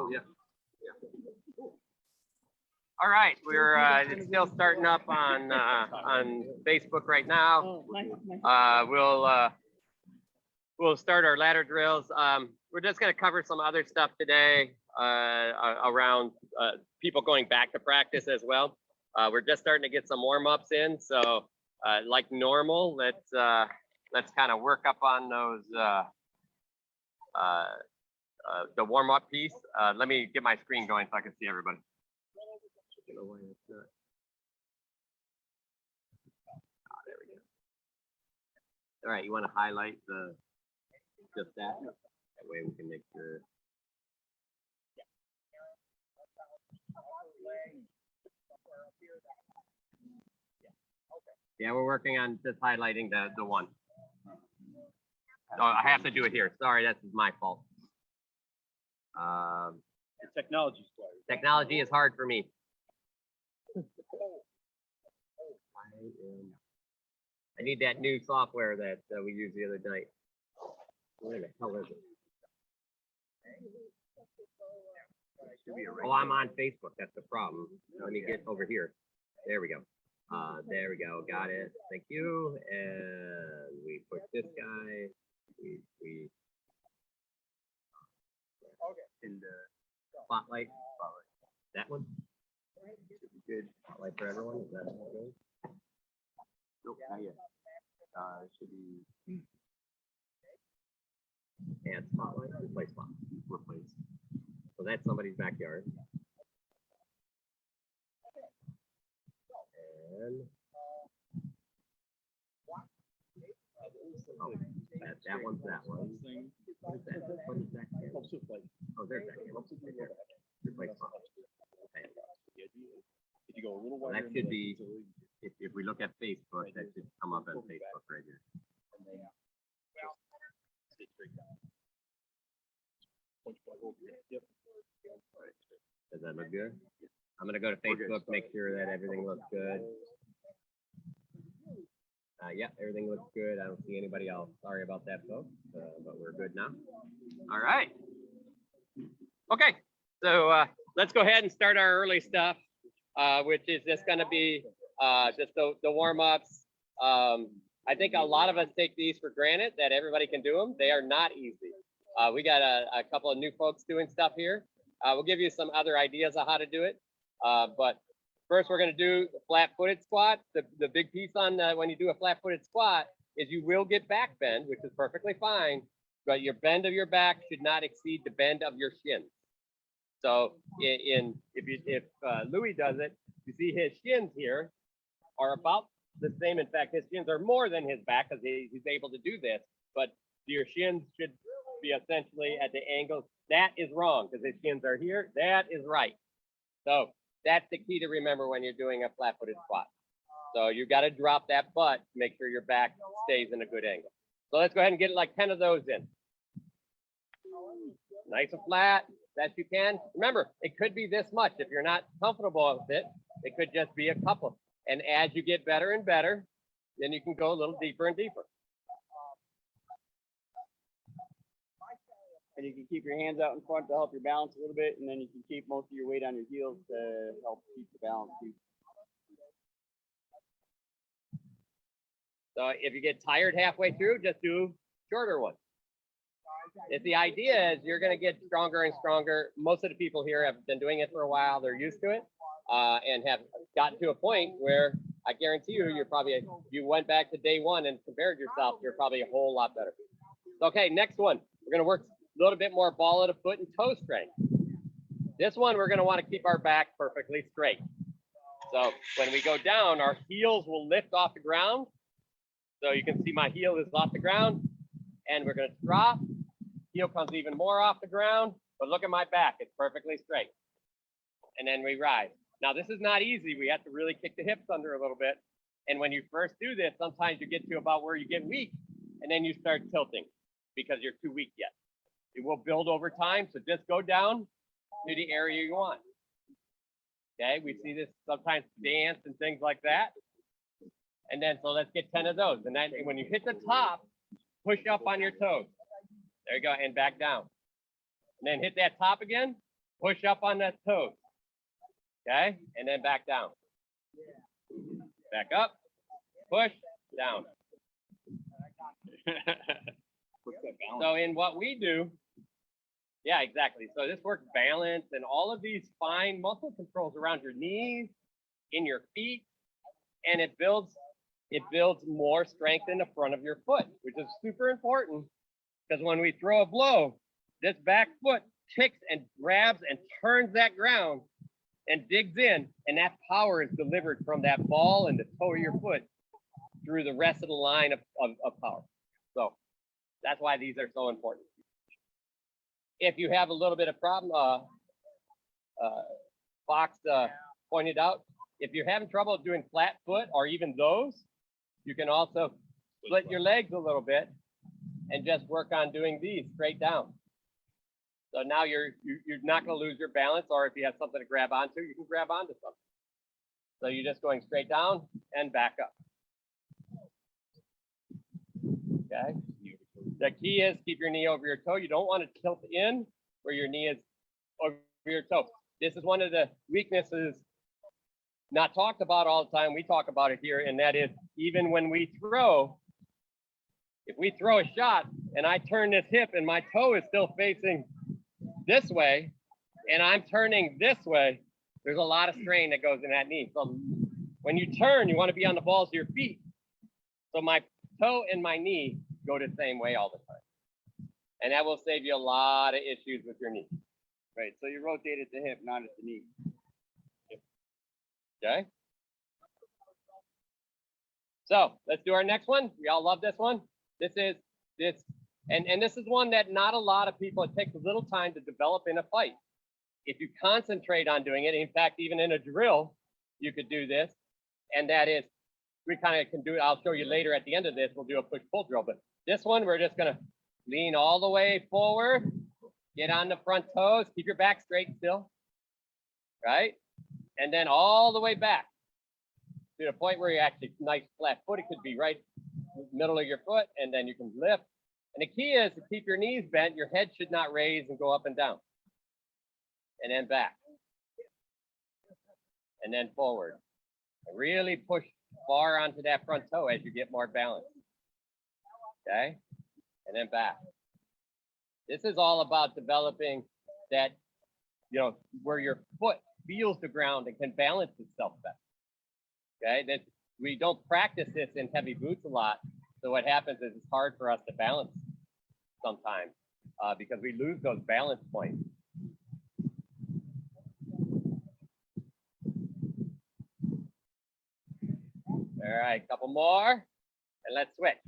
Oh, yeah. All right, we're it's still starting up on Facebook right now. We'll start our ladder drills. We're just going to cover some other stuff today around people going back to practice as well. We're just starting to get some warm-ups in, so like normal, let's kind of work up on those the warm-up piece. Let me get my screen going so I can see everybody. There we go. All right, you want to highlight just that? That way we can make sure. Yeah, we're working on just highlighting the one. Oh, I have to do it here. Sorry, that's my fault. Technology is hard for me. I need that new software that we used the other night. Where the hell is it? Oh, I'm on Facebook. That's the problem. Let me get over here. There we go. There we go. Got it. Thank you. And we put this guy. We in the spotlight. That one. Should be good. Spotlight for everyone. Is that okay? Nope, not yet. It should be add spotlight, replace spotlight, replace. So that's somebody's backyard. And oh, that one's that one. What is that? What is that? Oh, there's that. Replace spotlight. Okay. Well, that should be, if we look at Facebook, that should come up on Facebook right here. Does that look good? I'm going to go to Facebook, make sure that everything looks good. Yeah, everything looks good. I don't see anybody else. Sorry about that, folks, but we're good now. All right. Okay, so let's go ahead and start our early stuff. Which is just going to be just the warm-ups. I think a lot of us take these for granted that everybody can do them. They are not easy. We got a couple of new folks doing stuff here. We'll give you some other ideas of how to do it. But first, we're going to do the flat-footed squat. The big piece on when you do a flat-footed squat is you will get back bend, which is perfectly fine, but your bend of your back should not exceed the bend of your shins. So if Louis does it, you see his shins here are about the same. In fact, his shins are more than his back because he's able to do this. But your shins should be essentially at the angle. That is wrong because his shins are here. That is right. So that's the key to remember when you're doing a flat-footed squat. So you got to drop that butt to make sure your back stays in a good angle. So let's go ahead and get like 10 of those in. Nice and flat. Best you can. Remember, it could be this much. If you're not comfortable with it, it could just be a couple. And as you get better and better, then you can go a little deeper and deeper. And you can keep your hands out in front to help your balance a little bit, and then you can keep most of your weight on your heels to help keep the balance too. So if you get tired halfway through, just do shorter ones. If the idea is you're going to get stronger and stronger. Most of the people here have been doing it for a while. They're used to it and have gotten to a point where I guarantee you, you went back to day one and compared yourself. You're probably a whole lot better. Okay, next one. We're going to work a little bit more ball of the foot and toe strength. This one, we're going to want to keep our back perfectly straight. So when we go down, our heels will lift off the ground. So you can see my heel is off the ground. And we're going to drop. Heel comes even more off the ground, but look at my back. It's perfectly straight. And then we rise. Now, this is not easy. We have to really kick the hips under a little bit. And when you first do this, sometimes you get to about where you get weak, and then you start tilting because you're too weak yet. It will build over time, so just go down to the area you want. Okay, we see this sometimes dance and things like that. And then, so let's get 10 of those. And then when you hit the top, push up on your toes. There you go, and back down. And then hit that top again, push up on that toes. Okay, and then back down. Back up, push, down. So in what we do, yeah, exactly. So this works balance and all of these fine muscle controls around your knees, in your feet, and it builds more strength in the front of your foot, which is super important because when we throw a blow, this back foot kicks and grabs and turns that ground and digs in, and that power is delivered from that ball and the toe of your foot through the rest of the line of power. So that's why these are so important. If you have a little bit of problem, Fox pointed out, if you're having trouble doing flat foot or even those, you can also split your legs a little bit and just work on doing these straight down. So now you're not going to lose your balance, or if you have something to grab onto, you can grab onto something. So you're just going straight down and back up. Okay. The key is keep your knee over your toe. You don't want to tilt in where your knee is over your toe. This is one of the weaknesses not talked about all the time. We talk about it here, and that is even when we throw, if we throw a shot and I turn this hip and my toe is still facing this way and I'm turning this way, there's a lot of strain that goes in that knee. So when you turn, you want to be on the balls of your feet. So my toe and my knee go the same way all the time. And that will save you a lot of issues with your knee. Right. So you rotate at the hip, not at the knee. Okay. So let's do our next one. We all love this one. This is one that not a lot of people, it takes a little time to develop in a fight. If you concentrate on doing it, in fact, even in a drill, you could do this. And that is, we kind of can do it. I'll show you later at the end of this, we'll do a push-pull drill. But this one, we're just going to lean all the way forward, get on the front toes, keep your back straight still, right? And then all the way back to the point where you actually nice flat foot. It could be right in the middle of your foot, and then you can lift. And the key is to keep your knees bent. Your head should not raise and go up and down. And then back. And then forward. And really push far onto that front toe as you get more balance. Okay? And then back. This is all about developing that, where your foot feels the ground and can balance itself better. Okay, that we don't practice this in heavy boots a lot. So what happens is it's hard for us to balance sometimes because we lose those balance points. All right, couple more, and let's switch.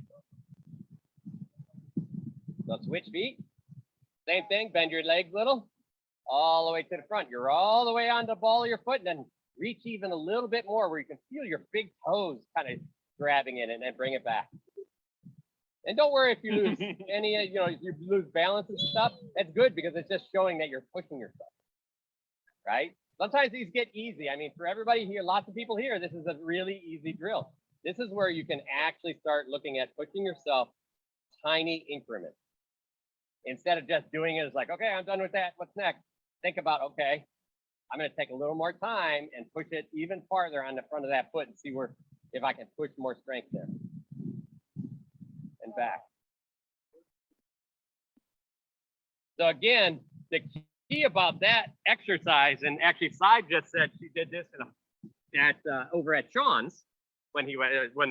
So switch feet. Same thing, bend your legs a little, all the way to the front. You're all the way on the ball of your foot, and then reach even a little bit more where you can feel your big toes kind of grabbing it, and then bring it back. And don't worry if you lose any, if you lose balance and stuff, that's good because it's just showing that you're pushing yourself, right? Sometimes these get easy. I mean, for everybody here, lots of people here, this is a really easy drill. This is where you can actually start looking at pushing yourself tiny increments. Instead of just doing it as like, okay, I'm done with that. What's next? Think about, okay, I'm going to take a little more time and push it even farther on the front of that foot and see if I can push more strength there. And back. So again, the key about that exercise, and actually Cy just said she did this over at Sean's when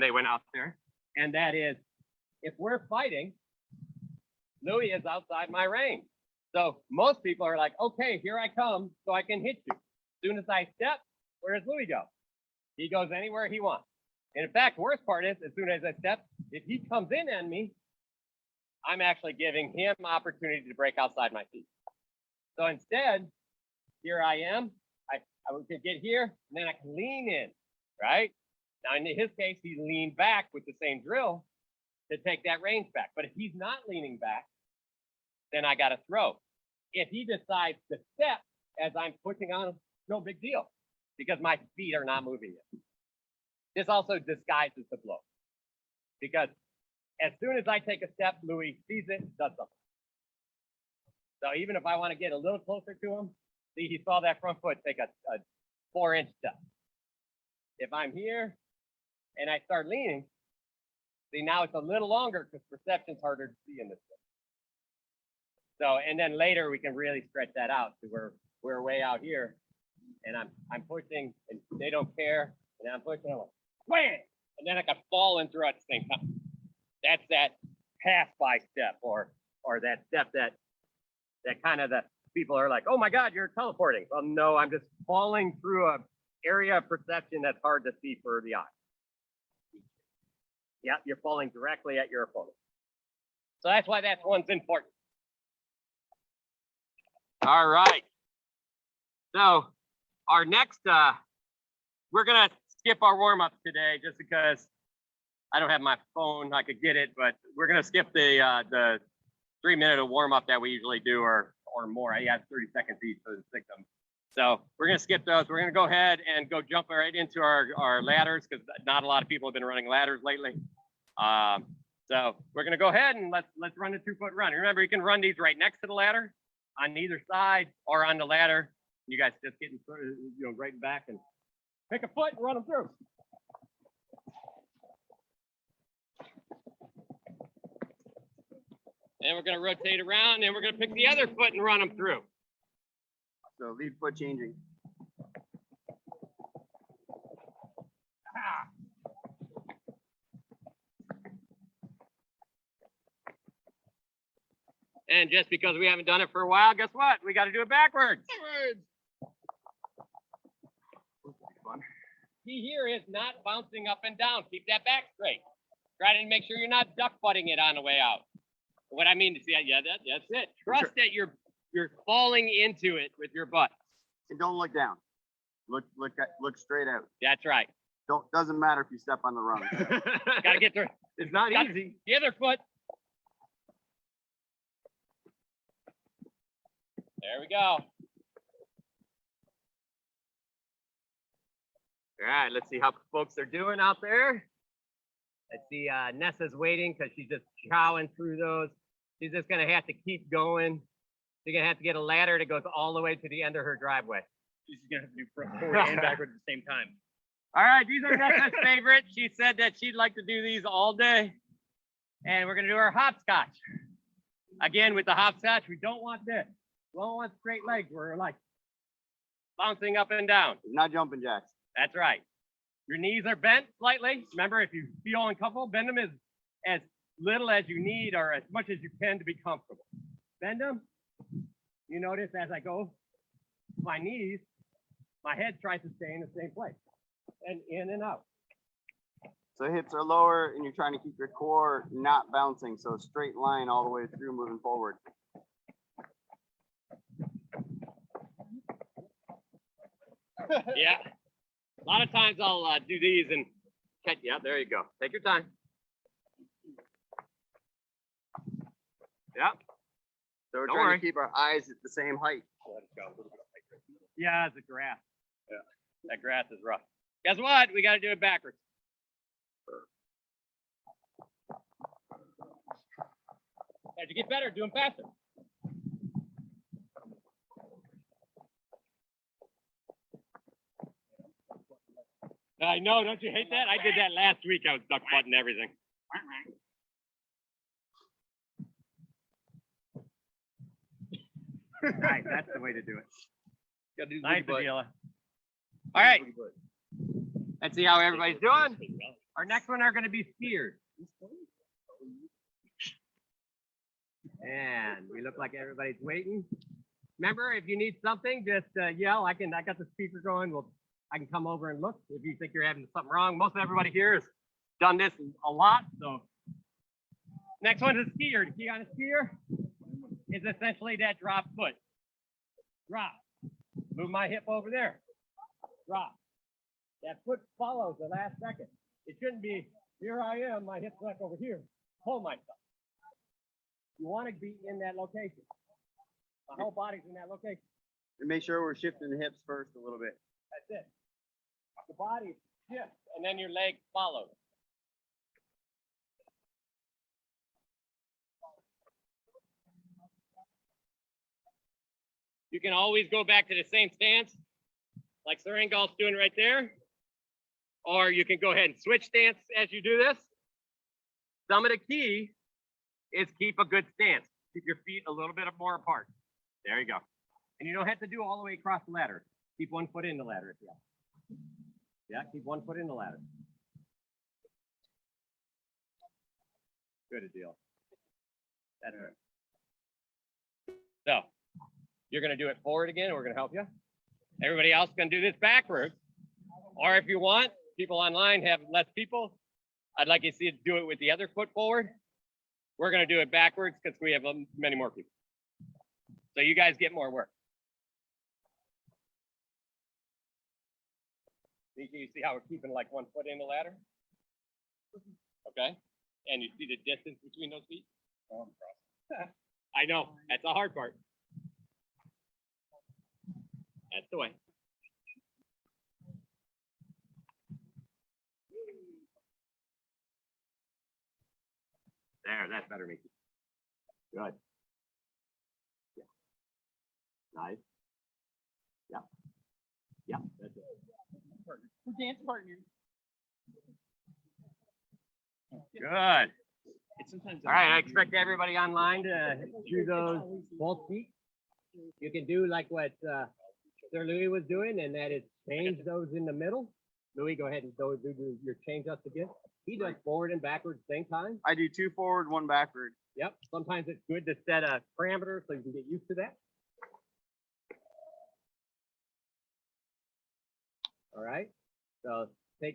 they went out there, and that is, if we're fighting, Louis is outside my range. So most people are like, okay, here I come, so I can hit you. As soon as I step, where does Louis go? He goes anywhere he wants. And in fact, the worst part is, as soon as I step, if he comes in on me, I'm actually giving him opportunity to break outside my feet. So instead, here I am. I can get here, and then I can lean in, right? Now, in his case, he leaned back with the same drill to take that range back. But if he's not leaning back, then I got to throw. If he decides to step as I'm pushing on him, no big deal, because my feet are not moving yet. This also disguises the blow, because as soon as I take a step, Louis sees it, does something. So even if I want to get a little closer to him, See, he saw that front foot take a 4-inch step. If I'm here and I start leaning, see, now it's a little longer because perception's harder to see in this thing. So, and then later we can really stretch that out to where we're way out here, and I'm pushing, and they don't care, and I'm pushing, I'm like, wham! And then I can fall in throughout the same time. That's that pass-by step, or that step that kind of the people are like, oh my God, you're teleporting. Well, no, I'm just falling through a area of perception that's hard to see for the eye. Yeah, you're falling directly at your opponent. So that's why that one's important. All right. So our next, we're gonna skip our warm-ups today just because I don't have my phone. I could get it, but we're gonna skip the 3-minute warm-up that we usually do, or more. I have 30 seconds each for the 6 of them. So we're gonna skip those. We're gonna go ahead and go jump right into our ladders, because not a lot of people have been running ladders lately. So we're gonna go ahead and let's run the 2-foot run. Remember, you can run these right next to the ladder, on either side, or on the ladder. You guys just get in front, right back and pick a foot and run them through. And we're gonna rotate around, and we're gonna pick the other foot and run them through. So lead foot changing. Ah. And just because we haven't done it for a while, guess what? We got to do it backwards. Key here is not bouncing up and down. Keep that back straight. Try to make sure you're not duck butting it on the way out. What I mean to see, yeah, that's it. Trust that you're falling into it with your butt. And don't look down. Look straight out. That's right. Doesn't matter if you step on the rung. Got to get through. It's not easy. The other foot. There we go. All right, let's see how folks are doing out there. Let's see, Nessa's waiting because she's just chowing through those. She's just gonna have to keep going. She's gonna have to get a ladder that goes all the way to the end of her driveway. She's gonna have to do front, forward, and backward at the same time. All right, these are Nessa's favorite. She said that she'd like to do these all day. And we're gonna do our hopscotch. Again, with the hopscotch, we don't want this. We don't want straight legs. We're like bouncing up and down. Not jumping jacks. That's right. Your knees are bent slightly. Remember, if you feel uncomfortable, bend them as little as you need or as much as you can to be comfortable. Bend them. You notice as I go my knees, my head tries to stay in the same place and in and out. So hips are lower and you're trying to keep your core not bouncing. So straight line all the way through moving forward. Yeah. A lot of times I'll do these and catch. Yeah, there you go. Take your time. Yeah. So we're Don't trying worry. to keep our eyes at the same height. Yeah, it's a grass. Yeah. That grass is rough. Guess what? We got to do it backwards. As you get better, do them faster. I know, don't you hate that? I did that last week. I was duck butting everything. Nice, that's the way to do it. Gotta do Nice, booty butt. Adela. All right, let's see how everybody's doing. Our next one are going to be skiers. And we look like everybody's waiting. Remember, if you need something, just yell. I got the speaker going. I can come over and look if you think you're having something wrong. Most of everybody here has done this a lot. So next one is a skier. The key on a skier is essentially that drop foot. Drop. Move my hip over there. Drop. That foot follows the last second. It shouldn't be, here I am, my hip's back over here. Pull myself. You want to be in that location. My whole body's in that location. And make sure we're shifting the hips first a little bit. That's it. The body shifts, and then your leg follows. You can always go back to the same stance, like Serengol's doing right there. Or you can go ahead and switch stance as you do this. Some of the key is keep a good stance. Keep your feet a little bit more apart. There you go. And you don't have to do all the way across the ladder. Keep 1 foot in the ladder if you have. Yeah, keep 1 foot in the ladder. Good deal. That's it. So you're going to do it forward again. We're going to help you. Everybody else going to do this backwards. Or if you want, people online have less people. I'd like you to see it do it with the other foot forward. We're going to do it backwards because we have many more people. So you guys get more work. You see how we're keeping like 1 foot in the ladder? Okay. And you see the distance between those feet? I know. That's the hard part. That's the way. There, that's better, Mickey. Good. Yeah. Nice. Yeah. Yeah, that's it. We're dance partners. Good. It's sometimes All right, I expect everybody online to do those both feet. You can do like what Sir Louis was doing, and that is change those in the middle. Louis, go ahead and do your change ups again. He does forward and backwards same time. I do 2 forward, 1 backward. Yep. Sometimes it's good to set a parameter so you can get used to that. All right. So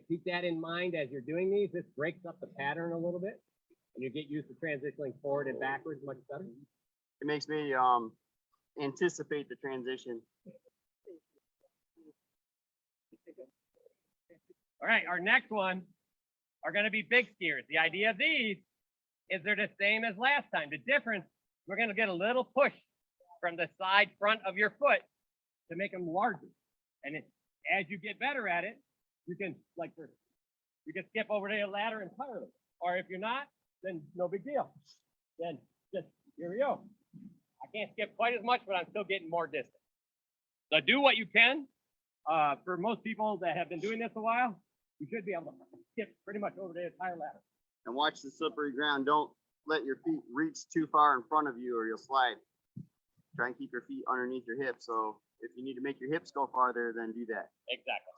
keep that in mind as you're doing these. This breaks up the pattern a little bit, and you get used to transitioning forward and backwards much better. It makes me anticipate the transition. All right, our next one are going to be big skiers. The idea of these is they're the same as last time. The difference, we're going to get a little push from the side front of your foot to make them larger. And as you get better at it, you can you can skip over to the ladder entirely. Or if you're not, then no big deal. Then just here we go. I can't skip quite as much, but I'm still getting more distance. So do what you can. For most people that have been doing this a while, you should be able to skip pretty much over the entire ladder. And watch the slippery ground. Don't let your feet reach too far in front of you or you'll slide. Try and keep your feet underneath your hips. So if you need to make your hips go farther, then do that. Exactly.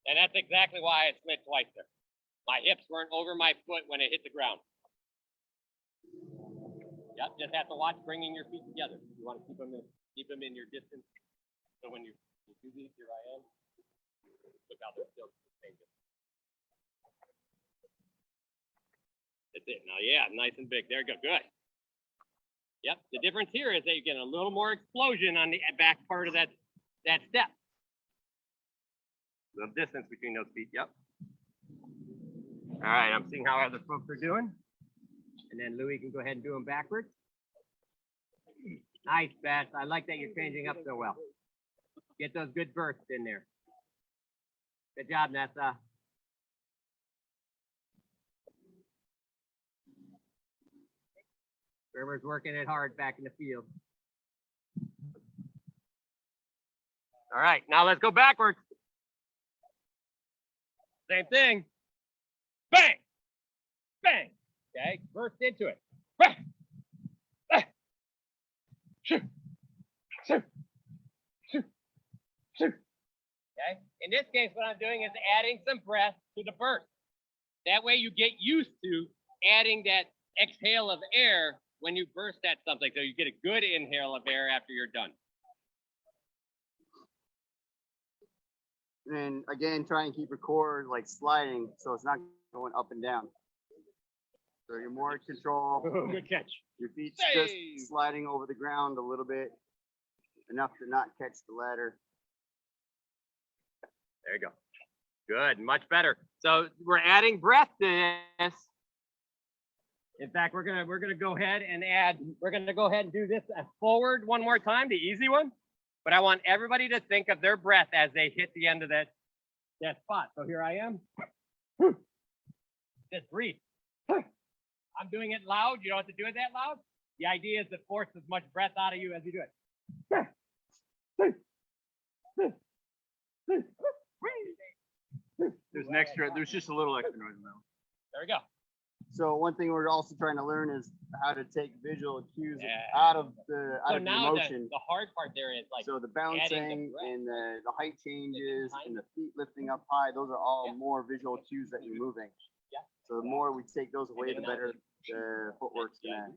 And that's exactly why I slid twice there. My hips weren't over my foot when it hit the ground. Yep, just have to watch bringing your feet together. You want to keep them in your distance. So when you do these, here I am. Look how they're still the same distance. That's it. Now, yeah, nice and big. There you go. Good. Yep. The difference here is that you get a little more explosion on the back part of that step. The distance between those feet. Yep. All right. I'm seeing how other folks are doing. And then Louis can go ahead and do them backwards. Nice, Beth. I like that you're changing up so well. Get those good bursts in there. Good job, Nessa. River's working it hard back in the field. All right, now let's go backwards. Same thing. Bang! Bang! Okay, burst into it. Bang! Bang! Shoot! Shoot! Shoot! Shoot! Okay, in this case, what I'm doing is adding some breath to the burst. That way you get used to adding that exhale of air when you burst at something, so you get a good inhale of air after you're done. And again, try and keep your core like sliding so it's not going up and down. So you're more in control. Good catch. Your feet's Save. just sliding over the ground a little bit, enough to not catch the ladder. There you go. Good, much better. So we're adding breath to this. In fact, we're gonna go ahead and do this forward one more time, the easy one. But I want everybody to think of their breath as they hit the end of that spot. So here I am. Just breathe. I'm doing it loud. You don't have to do it that loud. The idea is to force as much breath out of you as you do it. There's an extra. There's just a little extra noise in that one. There we go. So one thing we're also trying to learn is how to take visual cues Yeah. out of the So out of the now motion. the hard part there is like So the bouncing breath. and the height changes behind and the feet lifting up high, those are all Yeah. more visual cues that you're moving. Yeah. So the more we take those away, then the better the footwork's yeah,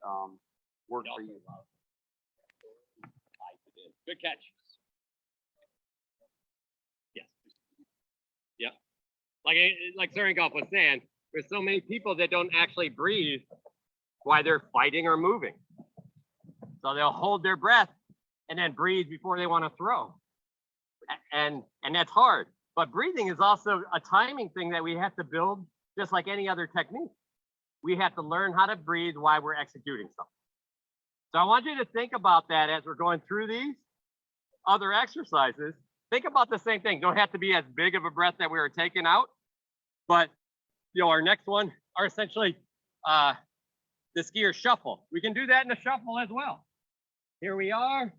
gonna work for you. Good catch. Yes. Yep. Like Golf was saying, there's so many people that don't actually breathe while they're fighting or moving. So they'll hold their breath and then breathe before they want to throw. And that's hard. But breathing is also a timing thing that we have to build just like any other technique. We have to learn how to breathe while we're executing something. So I want you to think about that as we're going through these other exercises. Think about the same thing. Don't have to be as big of a breath that we were taking out, but our next one are essentially the skier shuffle. We can do that in the shuffle as well. Here we are.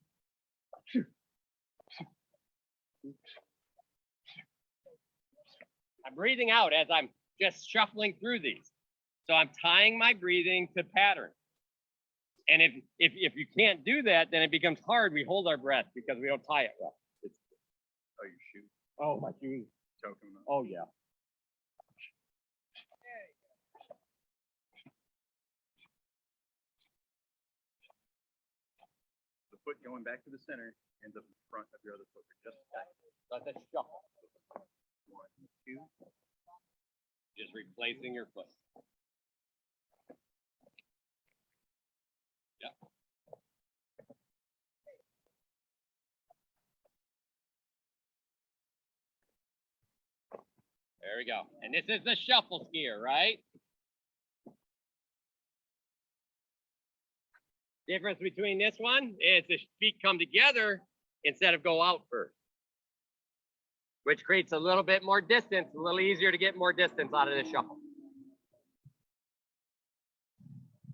I'm breathing out as I'm just shuffling through these. So I'm tying my breathing to pattern. And if you can't do that, then it becomes hard. We hold our breath because we don't tie it well. Oh, your shoe. Oh, my shoes. Choking them. Oh, yeah. The foot going back to the center ends up in front of your other foot. Just That's a shuffle. 1, 2. Just replacing your foot. Yeah. There we go. And this is the shuffle skier, right? Difference between this one is the feet come together instead of go out first, which creates a little bit more distance, a little easier to get more distance out of this shuffle.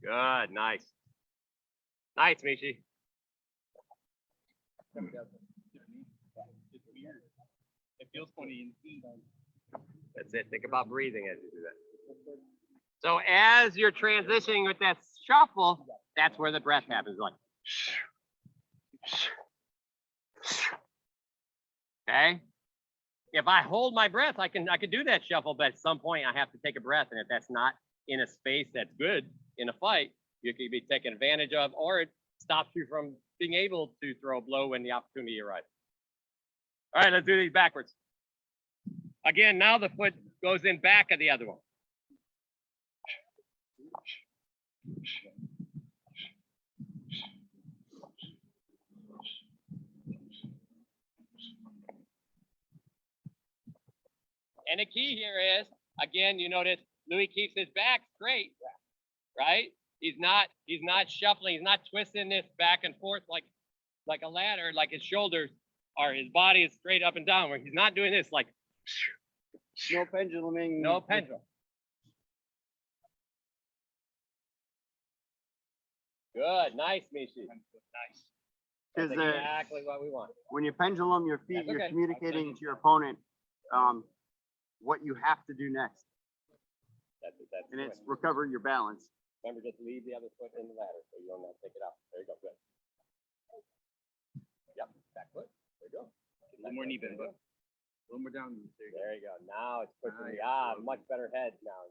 Good, nice. Nice, Michi. It's weird. It feels funny in feet. That's it. Think about breathing as you do that. So as you're transitioning with that shuffle, that's where the breath happens. Like, okay. If I hold my breath, I can do that shuffle, but at some point I have to take a breath, and if that's not in a space that's good in a fight, you could be taken advantage of, or it stops you from being able to throw a blow when the opportunity arrives. All right, let's do these backwards. Again, now the foot goes in back of the other one. And the key here is, again, you notice Louis keeps his back straight, right? He's not shuffling, he's not twisting this back and forth like a ladder, like his shoulders or his body is straight up and down, where he's not doing this like No penduluming. no pendulum. Good, nice, Michi. Nice. That's Because exactly what we want. when you pendulum your feet, That's you're okay. communicating to your opponent what you have to do next, That's and the it's way. recover your balance. Remember, just leave the other foot in the ladder so you don't have to take it out. There you go, good. Yep, back foot. There you go. A little more knee bend, but a little more down. There you go. There you go. Now it's pushing the Nice. much better head now.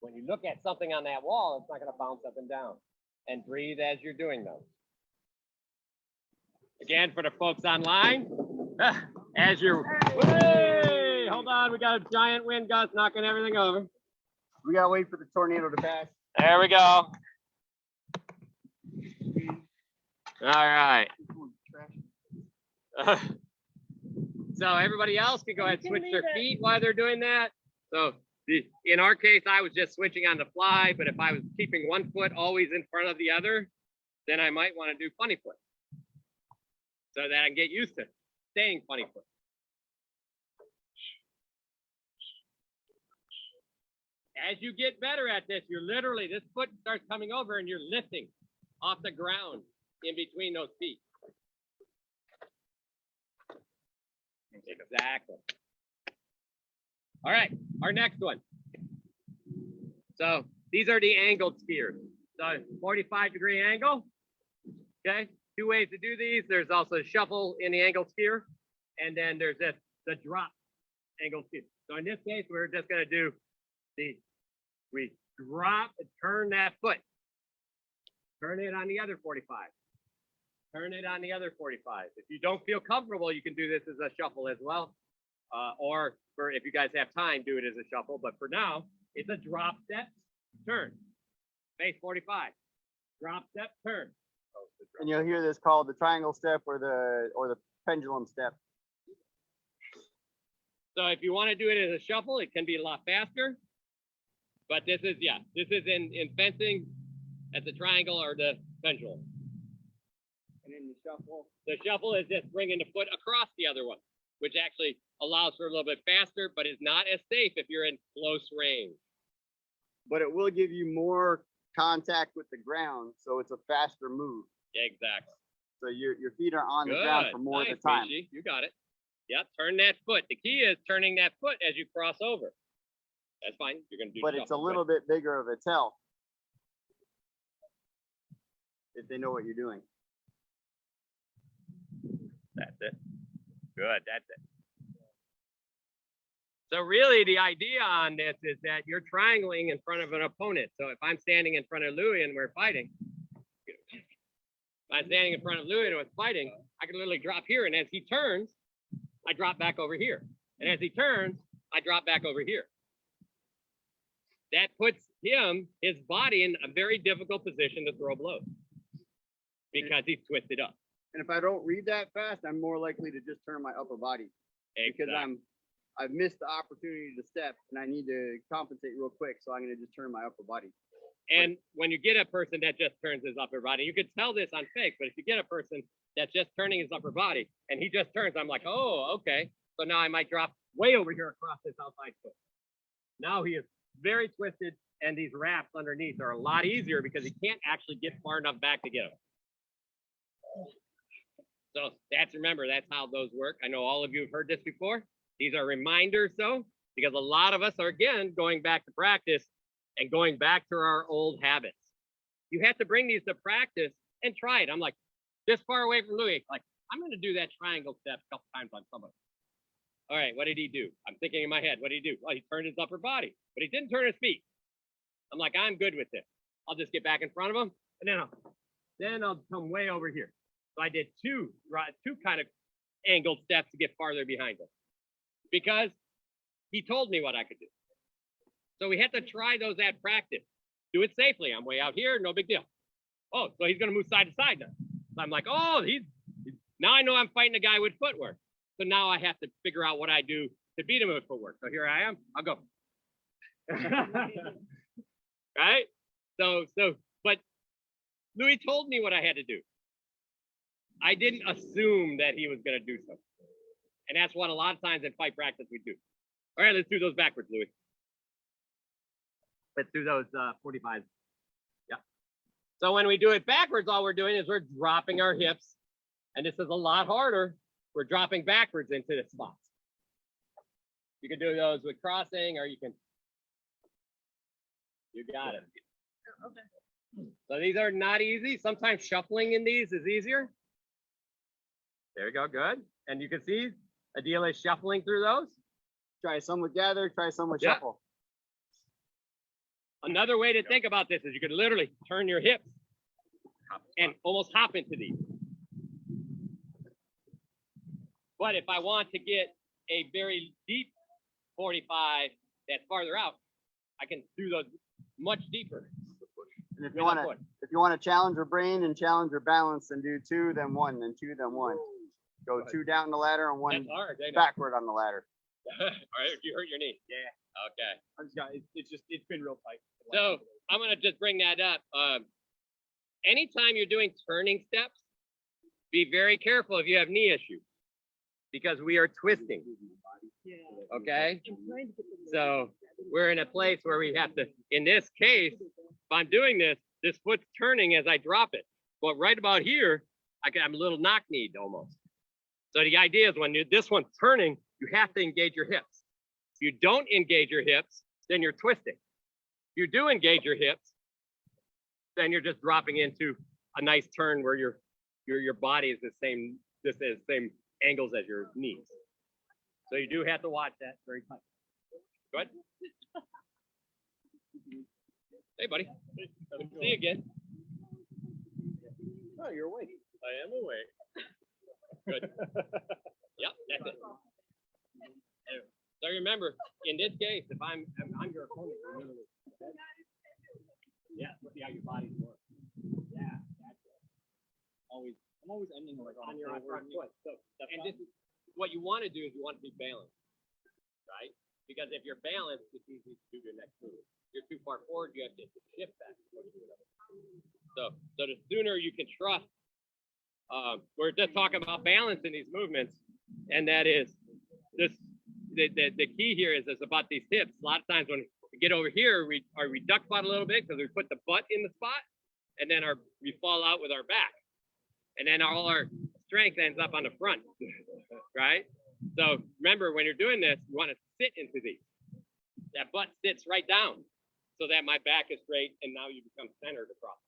When you look at something on that wall, it's not going to bounce up and down. And breathe as you're doing those. Again, for the folks online, as you're, hey, hold on, we got a giant wind gust knocking everything over. We gotta wait for the tornado to pass. There we go. All right. So everybody else can go ahead and switch their feet while they're doing that. So in our case, I was just switching on the fly, but if I was keeping one foot always in front of the other, then I might want to do funny foot so that I can get used to staying funny foot. As you get better at this, you're literally, this foot starts coming over and you're lifting off the ground in between those feet. Exactly. All right, our next one. So these are the angled skiers. So 45-degree angle. Okay, two ways to do these. There's also a shuffle in the angled skier, and then there's the drop angled skier. So in this case, we're just gonna do we drop and turn that foot. Turn it on the other 45. Turn it on the other 45. If you don't feel comfortable, you can do this as a shuffle as well. Or if you guys have time, do it as a shuffle. But for now, it's a drop step, turn. Face 45. Drop step, turn. And you'll hear this called the triangle step or the pendulum step. So if you want to do it as a shuffle, it can be a lot faster. But this is in fencing at the triangle or the pendulum. And then the shuffle. The shuffle is just bringing the foot across the other one, which actually allows for a little bit faster, but is not as safe if you're in close range. But it will give you more contact with the ground, so it's a faster move. Exactly. So your feet are on the Good. ground for more of Nice, the time. Michi. You got it. Yep, turn that foot. The key is turning that foot as you cross over. That's fine. You're going to do But it's a little bit bigger of a tell if they know what you're doing. That's it. Good. That's it. So really the idea on this is that you're triangling in front of an opponent. So if I'm standing in front of Louis and we're fighting, if I'm standing in front of Louis and we're fighting, I can literally drop here. And as he turns, I drop back over here. And as he turns, I drop back over here. That puts his body in a very difficult position to throw blows because he's twisted up. And if I don't read that fast, I'm more likely to just turn my upper body because Exactly. I've missed the opportunity to step and I need to compensate real quick. So I'm going to just turn my upper body. And when you get a person that just turns his upper body, you could tell this on fake, but if you get a person that's just turning his upper body and he just turns, I'm like, oh, okay. So now I might drop way over here across this outside foot. Now he is very twisted and these wraps underneath are a lot easier because he can't actually get far enough back to get them. So remember, that's how those work. I know all of you have heard this before. These are reminders though, because a lot of us are again going back to practice and going back to our old habits. You have to bring these to practice and try it. I'm like this far away from Louis, like I'm going to do that triangle step a couple times on somebody. All right, what did he do? I'm thinking in my head, what did he do? Well, he turned his upper body, but he didn't turn his feet. I'm like, I'm good with this. I'll just get back in front of him, and then I'll come way over here. So I did two kind of angled steps to get farther behind him because he told me what I could do. So we had to try those at practice. Do it safely. I'm way out here, no big deal. Oh, so he's going to move side to side now. So I'm like, oh, now I know I'm fighting a guy with footwork. So now I have to figure out what I do to beat him with footwork. So here I am. I'll go. Right? But Louis told me what I had to do. I didn't assume that he was going to do something. And that's what a lot of times in fight practice we do. All right, let's do those backwards, Louis. Let's do those 45s. Yeah. So when we do it backwards, all we're doing is we're dropping our hips. And this is a lot harder. We're dropping backwards into the spots. You can do those with crossing or you got it. Okay. So these are not easy. Sometimes shuffling in these is easier. There we go, good. And you can see Adila is shuffling through those. Try some with gather, try some with Yeah. shuffle. Another way to think about this is you could literally turn your hips and almost hop into these. But if I want to get a very deep 45 that's farther out, I can do those much deeper. And if you want to challenge your brain and challenge your balance, then do 2, then 1, then 2, then 1. Go 2 down the ladder and 1 That's hard. backward on the ladder. All right, you hurt your knee. Yeah. Okay. It's been real tight. So I'm gonna just bring that up. Anytime you're doing turning steps, be very careful if you have knee issues because we are twisting. Okay. So we're in a place where we have to, in this case, if I'm doing this, this foot's turning as I drop it. But right about here, I'm a little knock-kneed almost. So the idea is when this one's turning, you have to engage your hips. If you don't engage your hips, then you're twisting. If you do engage your hips, then you're just dropping into a nice turn where your body is the same angles as your knees. So you do have to watch that very tight. Go ahead. Hey, buddy. Good to see you again. Oh, you're awake. I am awake. Good. Yep, that's it. So remember, in this case, if I'm your opponent, yeah, see how your body's work. Yeah, that's it. I'm always ending like on your front foot. So, and this is what you want to do is you want to be balanced, right? Because if you're balanced, it's easy to do your next move. If you're too far forward, you have to shift back. So the sooner you can trust. We're just talking about balance in these movements, and that is this. The key here is it's about these hips. A lot of times when we get over here, we duck butt a little bit because we put the butt in the spot, and then we fall out with our back, and then all our strength ends up on the front, right? So remember, when you're doing this, you want to sit into these. That butt sits right down, so that my back is straight, and now you become centered across.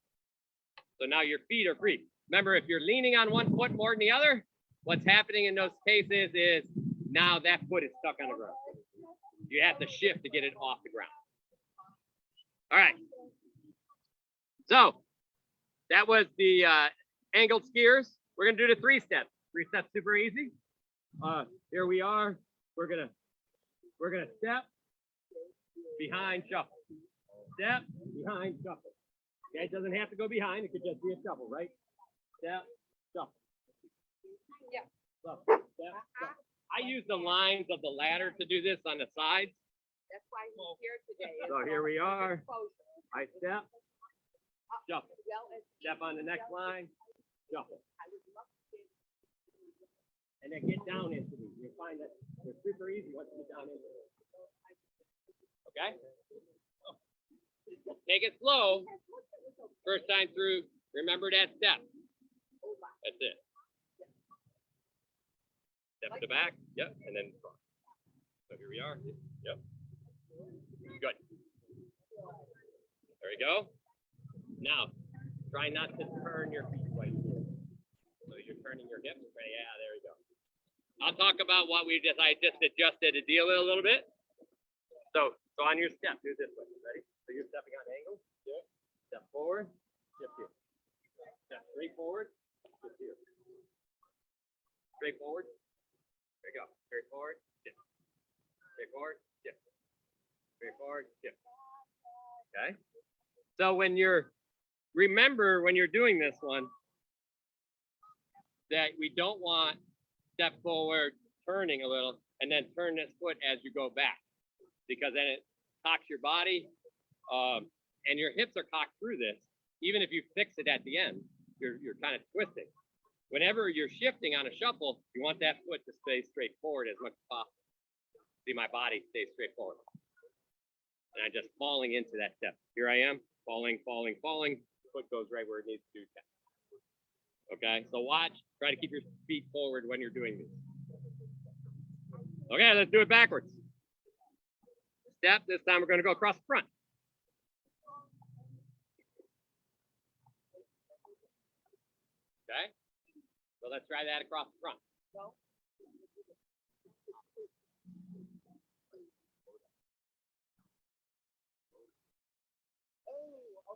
So now your feet are free. Remember, if you're leaning on one foot more than the other, what's happening in those cases is now that foot is stuck on the ground. You have to shift to get it off the ground. All right. So that was the angled skiers. We're gonna do the 3 steps. 3 steps, super easy. Here we are. We're gonna step, behind, shuffle. Step, behind, shuffle. Okay, it doesn't have to go behind. It could just be a shuffle, right? Step, shuffle. Yeah. Step, shuffle. I use the lines of the ladder to do this on the sides. That's why he's here today. So here we are. I step, shuffle. Well, Step on the next line, shuffle. And then get down into these. You'll find that they're super easy once you get down into them. Okay? Take it slow. First time through, remember that step. That's it. Step to the back. Yep. And then front. So here we are. Yep. Good. There we go. Now, try not to turn your feet right here. So you're turning your hips. Right? Yeah, there we go. I'll talk about what I just adjusted to deal with a little bit. So on your step, do it this way. Ready? So you're stepping on angle. Yeah. Step forward. Shift here. Step straight forward. Shift here. Straight forward. There you go. Straight forward. Shift. Straight forward. Shift. Straight forward. Shift. Okay. So remember when you're doing this one, that we don't want step forward, turning a little, and then turn this foot as you go back, because then it cocks your body, and your hips are cocked through this. Even if you fix it at the end, you're kind of twisting. Whenever you're shifting on a shuffle, you want that foot to stay straight forward as much as possible. See, my body stays straight forward. And I'm just falling into that step. Here I am, falling, falling, falling. Foot goes right where it needs to. Okay, so watch. Try to keep your feet forward when you're doing this. Okay, let's do it backwards. Step. This time we're going to go across the front. Okay, so let's try that across the front.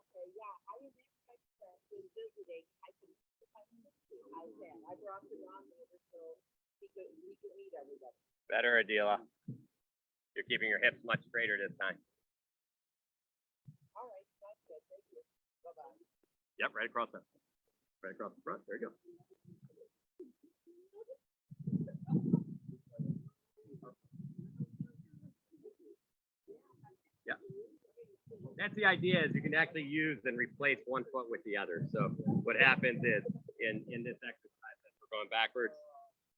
okay, yeah. I was visiting. I brought the on over so we could meet everybody. Better, Adila. You're keeping your hips much straighter this time. All right, that's good. Thank you. Bye-bye. Yep, right across the front. There you go. Yeah. That's the idea, is you can actually use and replace one foot with the other. So what happens is in this exercise, as we're going backwards,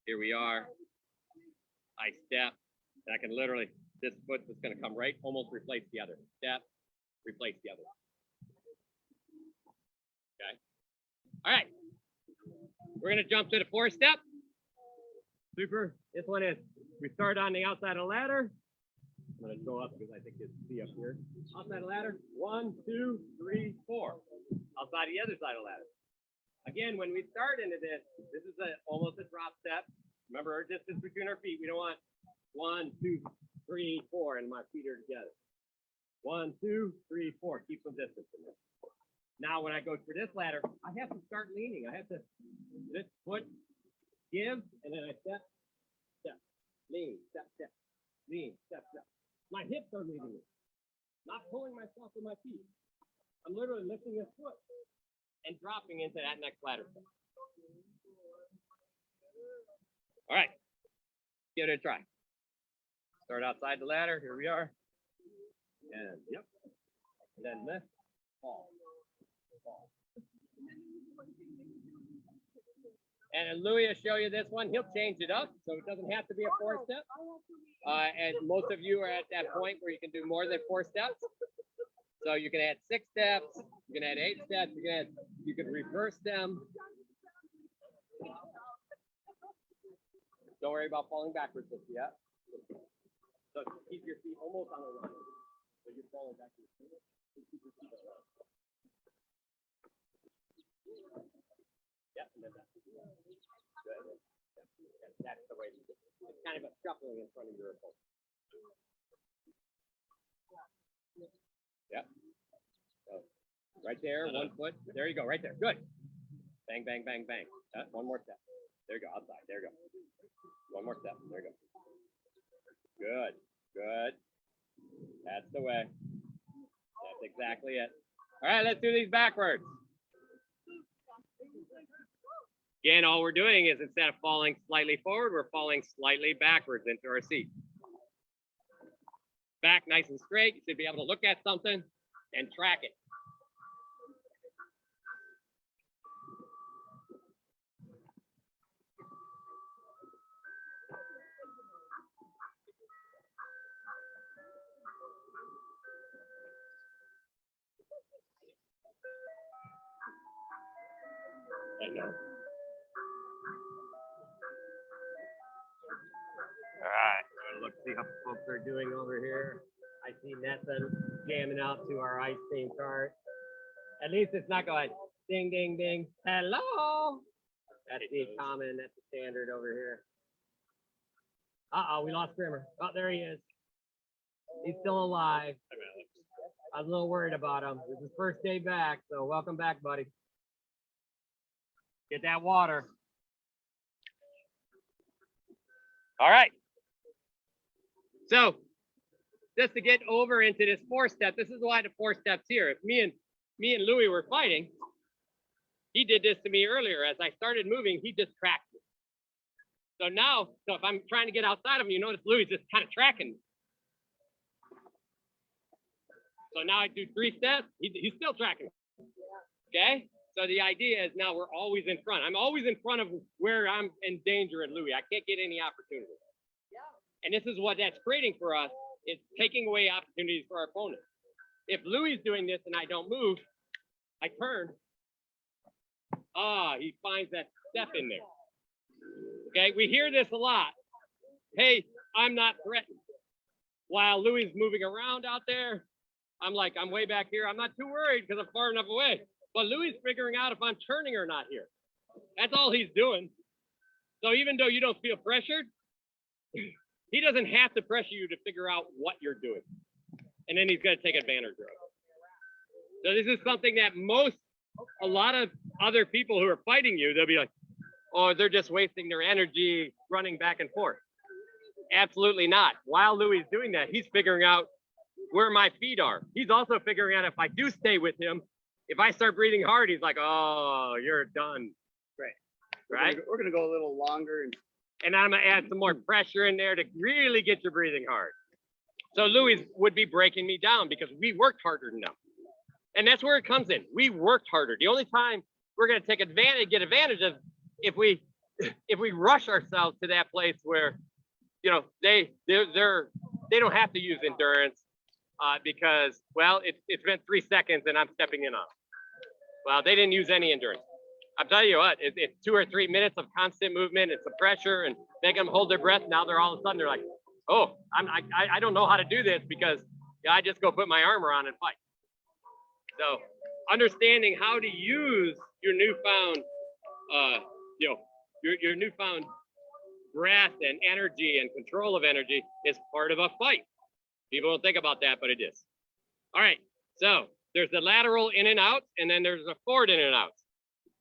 here we are. I step, and I can literally, this foot is going to come right, almost replace the other. Step, replace the other. Okay. All right. We're going to jump to the 4th step. Super. This one is, we start on the outside of the ladder. I'm gonna go up because I think you can see up here. Outside of the ladder, 1, 2, 3, 4. Outside the other side of the ladder. Again, when we start into this is almost a drop step. Remember our distance between our feet. We don't want 1, 2, 3, 4, and my feet are together. 1, 2, 3, 4. Keep some distance in there. Now, when I go for this ladder, I have to start leaning. I have to this foot give, and then I step, step, lean, step, step, lean, step, step. My hips are leading me, not pulling myself with my feet. I'm literally lifting this foot and dropping into that next ladder step. All right, give it a try. Start outside the ladder. Here we are. And yep. And then lift, fall, fall. And Louis will show you this one. He'll change it up, so it doesn't have to be a 4-step. And most of you are at that point where you can do more than 4 steps. So you can add 6 steps, you can add 8 steps, you can reverse them. Don't worry about falling backwards just yet. So keep your feet almost on the line. So you're falling backwards. Keep your feet on the line. Yep, and then that's good. That's the way you do it. It's kind of a shuffling in front of your opponent. Yep. So right there, 1 foot. There you go, right there. Good. Bang, bang, bang, bang. One more step. There you go, outside. There you go. One more step. There you go. Good. Good. That's the way. That's exactly it. All right, let's do these backwards. Again, all we're doing is instead of falling slightly forward, we're falling slightly backwards into our seat. Back nice and straight. You should be able to look at something and track it. I know. All right, let's see how folks are doing over here. I see Nathan jamming out to our ice cream cart. At least it's not going ding, ding, ding. Hello. That's the common. That's the standard over here. Uh-oh, we lost Grimmer. Oh, there he is. He's still alive. I was a little worried about him. This is his first day back, so welcome back, buddy. Get that water. All right. So just to get over into this 4-step, this is why the 4 steps here. If me and Louis were fighting, he did this to me earlier. As I started moving, he just tracked me. So now, if I'm trying to get outside of him, you notice Louis just kind of tracking me. So now I do 3 steps, he's still tracking me. Okay? So the idea is now we're always in front. I'm always in front of where I'm in danger in Louis. I can't get any opportunity. And this is what that's creating for us. It's taking away opportunities for our opponent. If Louis is doing this and I don't move, I turn. He finds that step in there. Okay, we hear this a lot. Hey, I'm not threatened. While Louis is moving around out there, I'm like, I'm way back here. I'm not too worried because I'm far enough away. But Louis is figuring out if I'm turning or not here. That's all he's doing. So even though you don't feel pressured, he doesn't have to pressure you to figure out what you're doing. And then he's going to take advantage of it. So this is something that a lot of other people who are fighting you, they'll be like, oh, they're just wasting their energy running back and forth. Absolutely not. While Louis is doing that, he's figuring out where my feet are. He's also figuring out if I do stay with him, if I start breathing hard, he's like, oh, you're done. Great. Right? We're gonna go a little longer. And I'm gonna add some more pressure in there to really get you breathing hard. So Louis would be breaking me down because we worked harder than them. And that's where it comes in. We worked harder. The only time we're gonna get advantage of if we rush ourselves to that place where, you know, they don't have to use endurance because, well, it's been 3 seconds and I'm stepping in on. Well, they didn't use any endurance. I'm telling you what, it's 2 or 3 minutes of constant movement. It's the pressure and make them hold their breath. Now they're all of a sudden they're like, oh, I don't know how to do this because I just go put my armor on and fight. So understanding how to use your newfound, your newfound breath and energy and control of energy is part of a fight. People don't think about that, but it is. All right, so there's the lateral in and out, and then there's the forward in and out.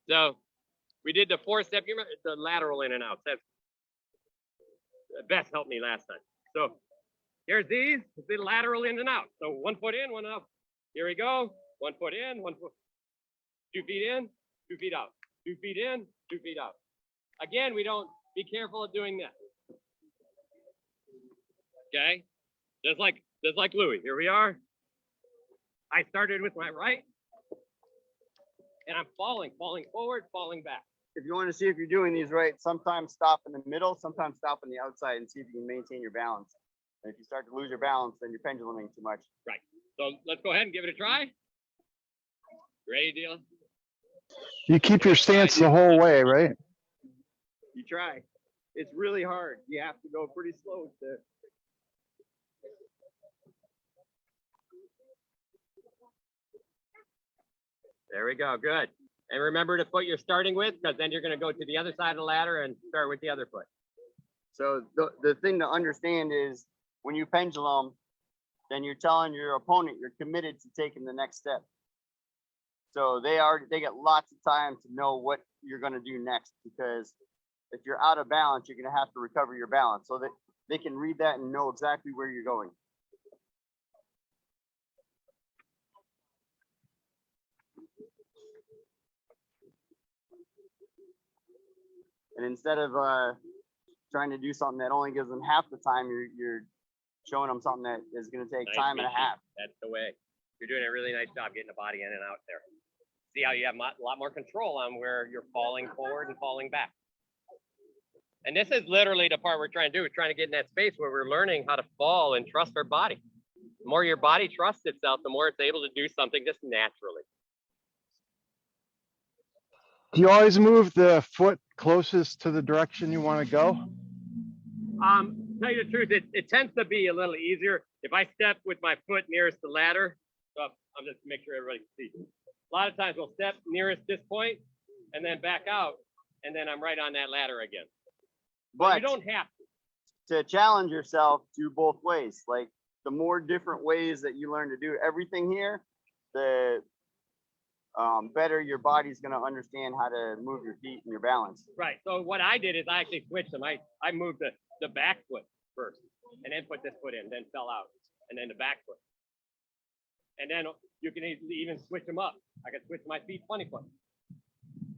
So we did the 4-step, you remember the lateral in and out. That's Beth helped me last time. So here's these, the lateral in and out. So 1 foot in, 1 out. Here we go. 1 foot in, 1 foot, 2 feet in, 2 feet out. 2 feet in, 2 feet out. Again, we don't, be careful of doing this. Okay, just like Louis. Here we are. I started with my right, and I'm falling forward, falling back. If you want to see if you're doing these right, sometimes stop in the middle, sometimes stop on the outside and see if you can maintain your balance. And if you start to lose your balance, then you're penduluming too much. Right. So let's go ahead and give it a try. Ready, deal? You keep your stance the whole way, right? You try. It's really hard. You have to go pretty slow to. There we go. Good. And remember the foot you're starting with, because then you're going to go to the other side of the ladder and start with the other foot. So the thing to understand is when you pendulum, then you're telling your opponent you're committed to taking the next step. So they get lots of time to know what you're going to do next, because if you're out of balance, you're going to have to recover your balance so that they can read that and know exactly where you're going. And instead of trying to do something that only gives them half the time, you're showing them something that is going to take Nice time and a mission. half. That's the way. You're doing a really nice job getting the body in and out there. See how you have a lot more control on where you're falling forward and falling back. And this is literally the part we're trying to do. We're trying to get in that space where we're learning how to fall and trust our body. The more your body trusts itself, the more it's able to do something just naturally. Do you always move the foot closest to the direction you want to go? Tell you the truth, it tends to be a little easier if I step with my foot nearest the ladder. So I'm just to make sure everybody can see. A lot of times we'll step nearest this point and then back out, and then I'm right on that ladder again. But you don't have to challenge yourself to both ways. Like the more different ways that you learn to do everything here, the better your body's going to understand how to move your feet and your balance. Right. So what I did is I actually switched them. I moved the back foot first, and then put this foot in, then fell out, and then the back foot. And then you can even switch them up. I can switch my feet 20 foot.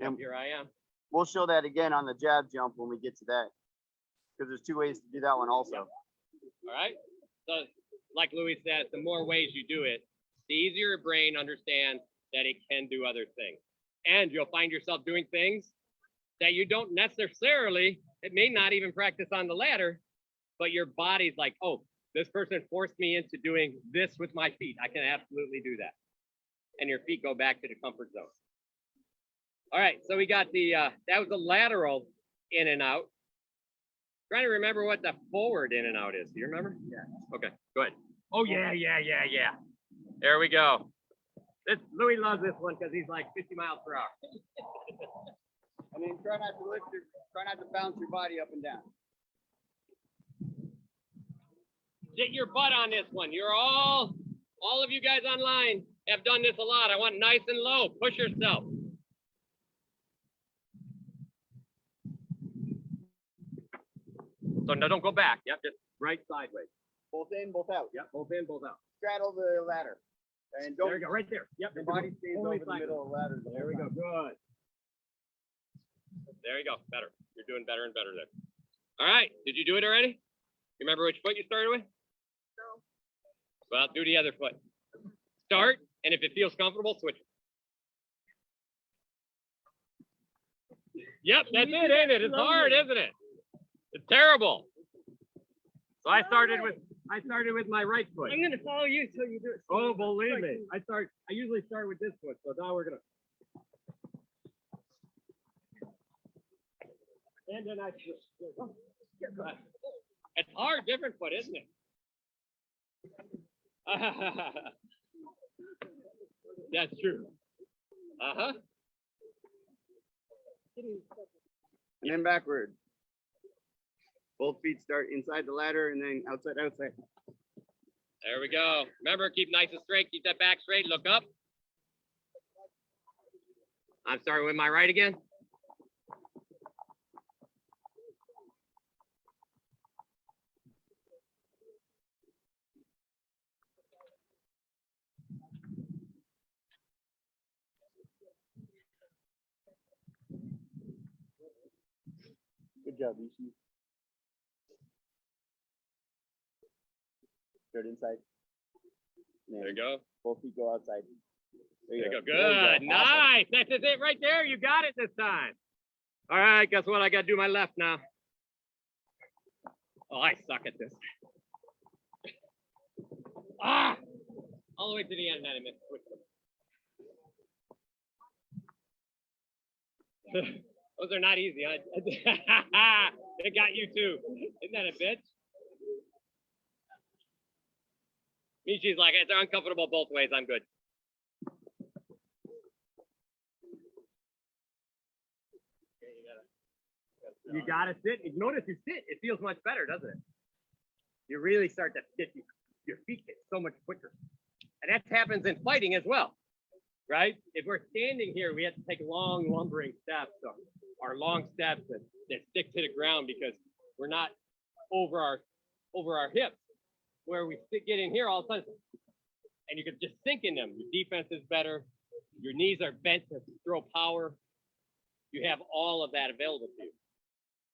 And here I am. We'll show that again on the jab jump when we get to that, because there's 2 ways to do that one also. Yep. All right. So like Louis said, the more ways you do it, the easier your brain understands that it can do other things. And you'll find yourself doing things that you don't necessarily, it may not even practice on the ladder, but your body's like, oh, this person forced me into doing this with my feet. I can absolutely do that. And your feet go back to the comfort zone. All right, so we got the, that was the lateral in and out. Trying to remember what the forward in and out is. Do you remember? Yeah. Okay, go ahead. Oh, yeah. There we go. Louis loves this one because he's like 50 miles per hour. And then try not to bounce your body up and down. Get your butt on this one. You're all of you guys online have done this a lot. I want nice and low. Push yourself. So no, don't go back. Yep, just right sideways. Both in, both out. Yep, both in, both out. Straddle the ladder. And don't, There you go, right there. Yep, your body stays over only the sideways. middle of the ladder. There we go. Good. There you go. Better. You're doing better and better there. All right. Did you do it already? You remember which foot you started with? No. Well, do the other foot. Start, and if it feels comfortable, switch. Yep, that's it, ain't it? It's hard, isn't it? It's terrible. So I started with my right foot. I'm gonna follow you till you do it. Oh, believe me. I usually start with this foot, so now we're gonna. And then I just, it's hard, different foot, isn't it? That's true. Uh-huh. And then backward. Both feet start inside the ladder and then outside, outside. There we go. Remember, keep nice and straight. Keep that back straight. Look up. I'm sorry, with my right again? Good job, Ishi. Start inside. There you go. Both feet go outside. There you go. There you go. Good. Nice. That's it right there. You got it this time. All right. Guess what? I got to do my left now. Oh, I suck at this. Ah! All the way to the end, then I missed. Those are not easy. Huh? They got you too. Isn't that a bitch? Michi's like, it's uncomfortable both ways. I'm good. You gotta sit. Notice you sit. It feels much better, doesn't it? You really start to sit. Your feet get so much quicker. And that happens in fighting as well, right? If we're standing here, we have to take long, lumbering steps or long steps that stick to the ground because we're not over our hips. Where we get in here all of a sudden, and you can just sink in them. Your defense is better. Your knees are bent to throw power. You have all of that available to you.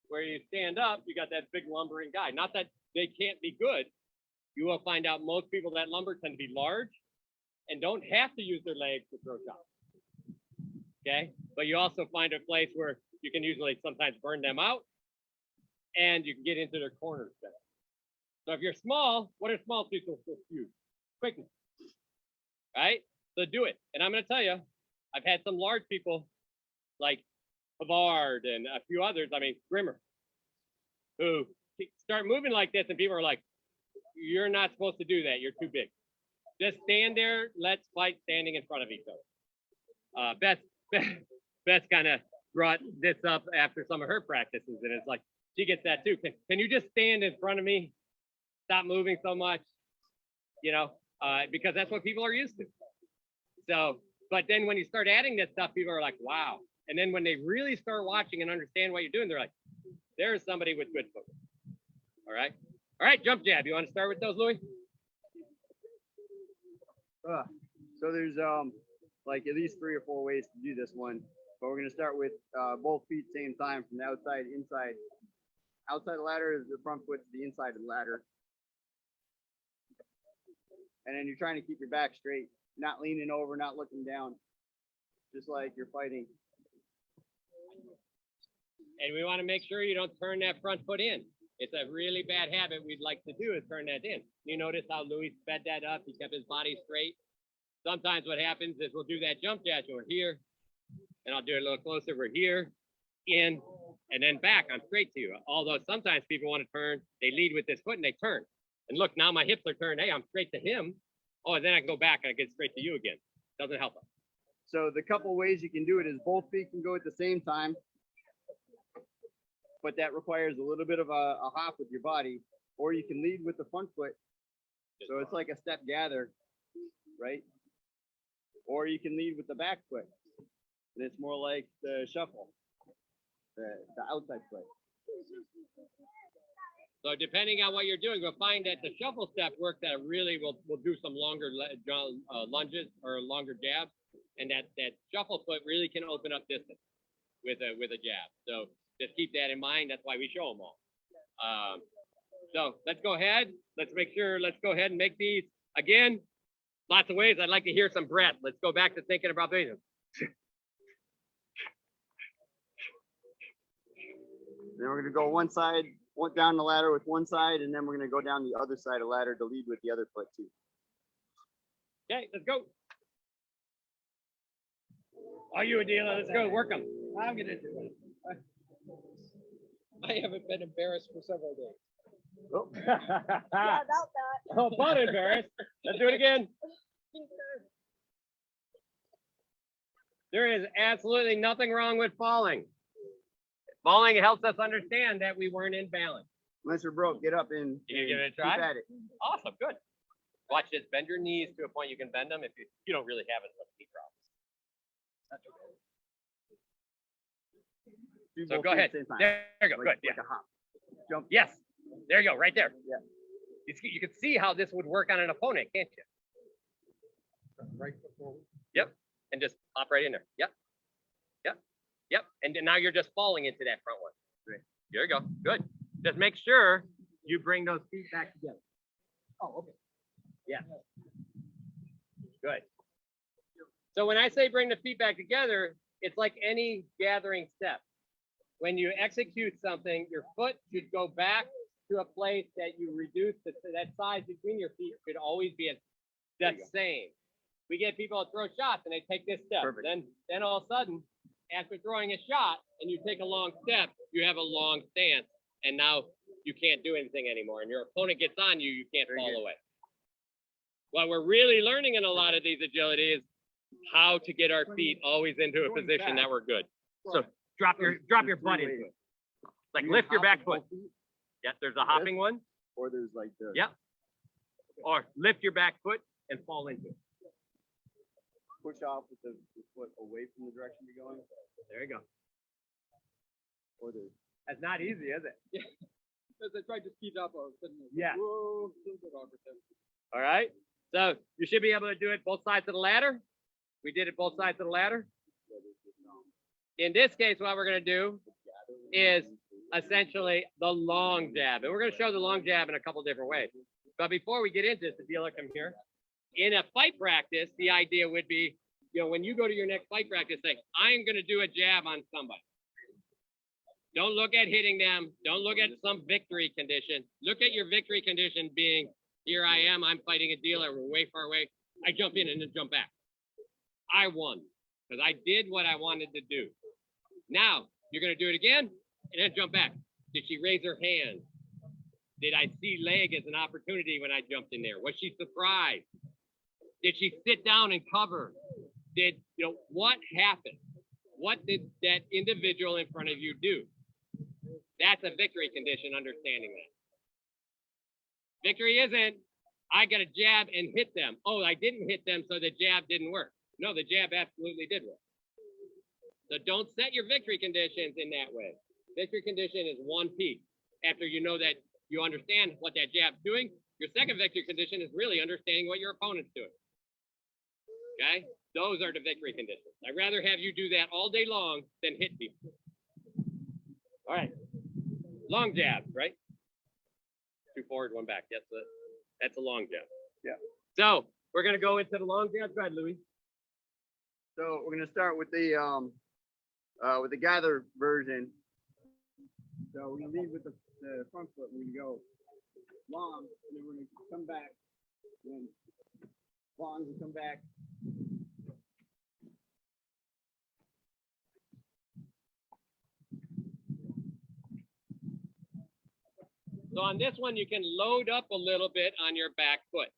Where you stand up, you got that big lumbering guy. Not that they can't be good. You will find out most people that lumber tend to be large and don't have to use their legs to throw shots. Okay? But you also find a place where you can usually sometimes burn them out and you can get into their corners better. So if you're small, what are small people supposed to use? Quickness, right? So do it. And I'm going to tell you, I've had some large people like Pavard and a few others, Grimmer, who start moving like this and people are like, you're not supposed to do that. You're too big. Just stand there. Let's fight standing in front of each other. Beth kind of brought this up after some of her practices and it's like, she gets that too. Can you just stand in front of me? Stop moving so much, because that's what people are used to. So, but then when you start adding this stuff, people are like, wow. And then when they really start watching and understand what you're doing, they're like, there's somebody with good focus. All right. All right. Jump jab. You want to start with those, Louis? So there's like at least 3 or 4 ways to do this one, but we're gonna start with both feet same time from the outside, inside. Outside the ladder is the front foot to the inside of the ladder. And then you're trying to keep your back straight, not leaning over, not looking down, just like you're fighting. And we want to make sure you don't turn that front foot in. It's a really bad habit we'd like to do is turn that in. You notice how Louis sped that up. He kept his body straight. Sometimes what happens is we'll do that jump jab over here, and I'll do it a little closer. We're here, in, and then back. I'm straight to you. Although sometimes people want to turn, they lead with this foot and they turn. And look, now my hips are turned. Hey, I'm straight to him. Oh, and then I can go back and I get straight to you again. Doesn't help us. So the couple ways you can do it is both feet can go at the same time, but that requires a little bit of a hop with your body, or you can lead with the front foot. So it's like a step gather, right? Or you can lead with the back foot, and it's more like the shuffle, the outside foot. So depending on what you're doing, we'll find that the shuffle step work that really will do some longer lunges or longer jabs, and that shuffle foot really can open up distance with a jab. So just keep that in mind. That's why we show them all. So let's go ahead. Let's make sure. Let's go ahead and make these again. Lots of ways. I'd like to hear some breath. Let's go back to thinking about these. Then we're gonna go one side, down the ladder with one side, and then we're gonna go down the other side of the ladder to lead with the other foot too. Okay, let's go. Are you a dealer? Let's go work them. I'm gonna do it. I haven't been embarrassed for several days. Oh. Yeah, about that. Oh, but embarrassed. Let's do it again. There is absolutely nothing wrong with falling. Falling helps us understand that we weren't in balance. Unless you're broke, get up and, You give it a keep try? at it. Awesome, good. Watch this. Bend your knees to a point you can bend them if you don't really have as much knee problems. That's okay. Do So both go at the ahead. same time. There you go. Like- Good. Yeah. like a hop. Jump. Yes. There you go. Right there. Yeah. You can see how this would work on an opponent, can't you? Right before. Yep. And just hop right in there. Yep. Yep. Yep. And then now you're just falling into that front one. Great. There you go. Good. Just make sure you bring those feet back together. Oh, okay. Yeah. Good. So when I say bring the feet back together, it's like any gathering step. When you execute something, your foot should go back to a place that you reduce that size between your feet should always be the same. We get people to throw shots and they take this step. Perfect. Then all of a sudden, after throwing a shot and you take a long step, you have a long stance, and now you can't do anything anymore. And your opponent gets on you, you can't Very fall good. away. What we're really learning in a lot of these agility is how to get our feet always into a Going position back. that we're good. So drop your butt into it. Like You lift your hop back with foot. both feet, Yeah, there's a hopping one. or there's like the. Yep. Or lift your back foot and fall into it. Push off with the foot away from the direction you're going. There you go. Or there's. That's not easy, is it? As I tried to speed up, I was sitting there. Yeah. Whoa, a little bit awkward then. All right. So you should be able to do it both sides of the ladder. We did it both sides of the ladder. In this case, what we're going to do is essentially the long jab. And we're going to show the long jab in a couple different ways. But before we get into this, if you look here, in a fight practice, the idea would be, when you go to your next fight practice, say, I'm going to do a jab on somebody. Don't look at hitting them. Don't look at some victory condition. Look at your victory condition being, here I am, I'm fighting a dealer, we're way far away. I jump in and then jump back. I won because I did what I wanted to do. Now you're going to do it again and then jump back. Did she raise her hand? Did I see leg as an opportunity when I jumped in there? Was she surprised? Did she sit down and cover? What happened? What did that individual in front of you do? That's a victory condition, understanding that. Victory isn't, I got a jab and hit them. Oh, I didn't hit them, so the jab didn't work. No, the jab absolutely did work. So don't set your victory conditions in that way. Victory condition is one piece. After you know that you understand what that jab's doing, your second victory condition is really understanding what your opponent's doing. Okay? Those are the victory conditions. I'd rather have you do that all day long than hit people. All right. Long jab, right? 2 forward, 1 back. That's a long jab. Yeah. So we're going to go into the long jab. Go ahead, Louis. So we're gonna start with the gather version. So we're gonna lead with the front foot. We're gonna go long, and then we're gonna come back. Then long, we come back. So on this one, you can load up a little bit on your back foot.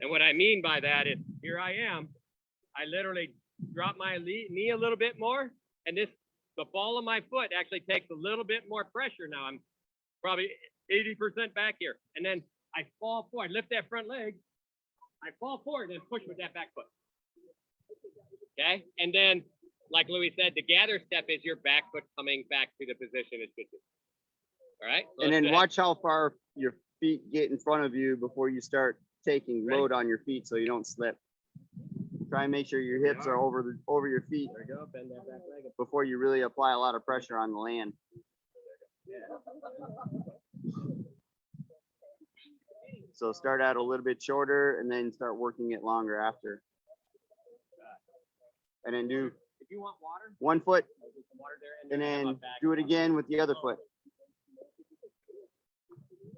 And what I mean by that is, here I am. I literally drop my knee a little bit more, and the ball of my foot actually takes a little bit more pressure now. I'm probably 80% back here. And then I fall forward, lift that front leg. I fall forward and push with that back foot. Okay? And then, like Louis said, the gather step is your back foot coming back to the position it should be. All right? So And let's then go ahead. watch how far your feet get in front of you before you start taking Ready? load on your feet so you don't slip. Try and make sure your hips are over your feet There you go. Bend that back leg. before you really apply a lot of pressure on the land. So start out a little bit shorter and then start working it longer after. And then do If you want water, 1 foot there's some water there. and have a then bag do of it water. again with the other foot.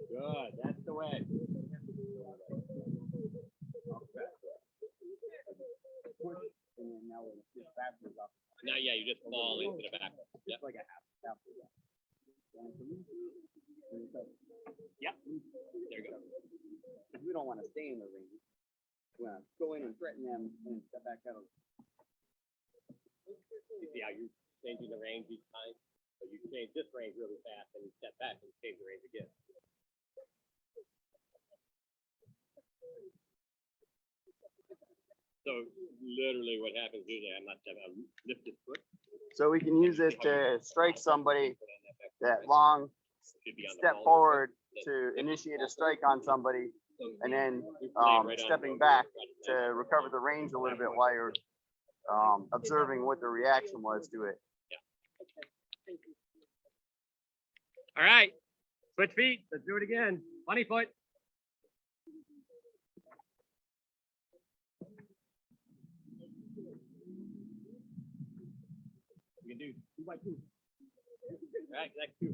Good. That's the way. Now, yeah, you just fall into the back. Yep. Like a half. There you go. We don't want to stay in the range. We want to go in and threaten them and step back out. You see how you're changing the range each time? So you change this range really fast, and you step back and change the range again. So literally what happens usually, I'm not stepping, I lift this foot. So we can use it to strike somebody that long Should be on the step ball. forward to initiate a strike on somebody, and then stepping back to recover the range a little bit while you're observing what the reaction was to it. All right, switch feet. Let's do it again. Funny foot. You can do 2 by 2. All right, next 2.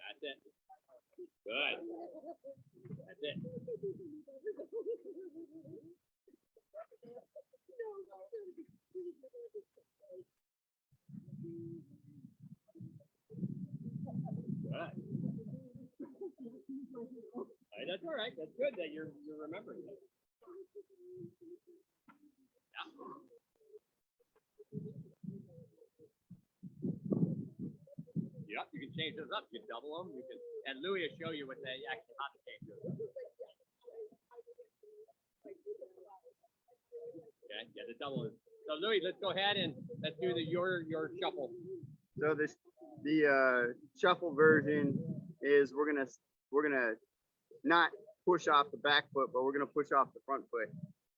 That's it. Good. That's it. Good. That's all right. That's good that you're remembering it. Yeah, you can change those up. You can double them. You can, and Louis will show you what they actually how to change those. Okay, yeah, the double. So Louis, let's go ahead and let's do your shuffle. So the shuffle version is we're gonna not push off the back foot, but we're gonna push off the front foot.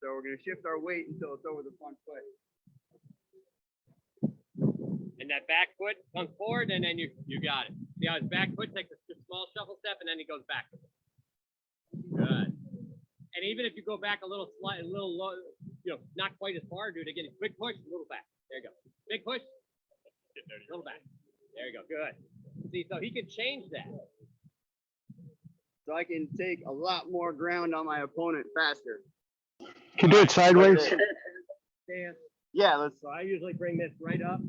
So we're gonna shift our weight until it's over the front foot. And that back foot comes forward, and then you got it. See how his back foot takes a small shuffle step, and then he goes back. Good. And even if you go back a little low, not quite as far, do it again. Big push, a little back. There you go. Big push, a little back. There you go. Good. See, so he can change that. So I can take a lot more ground on my opponent faster. Can do it sideways. Stand. Yeah, let's. So I usually bring this right up.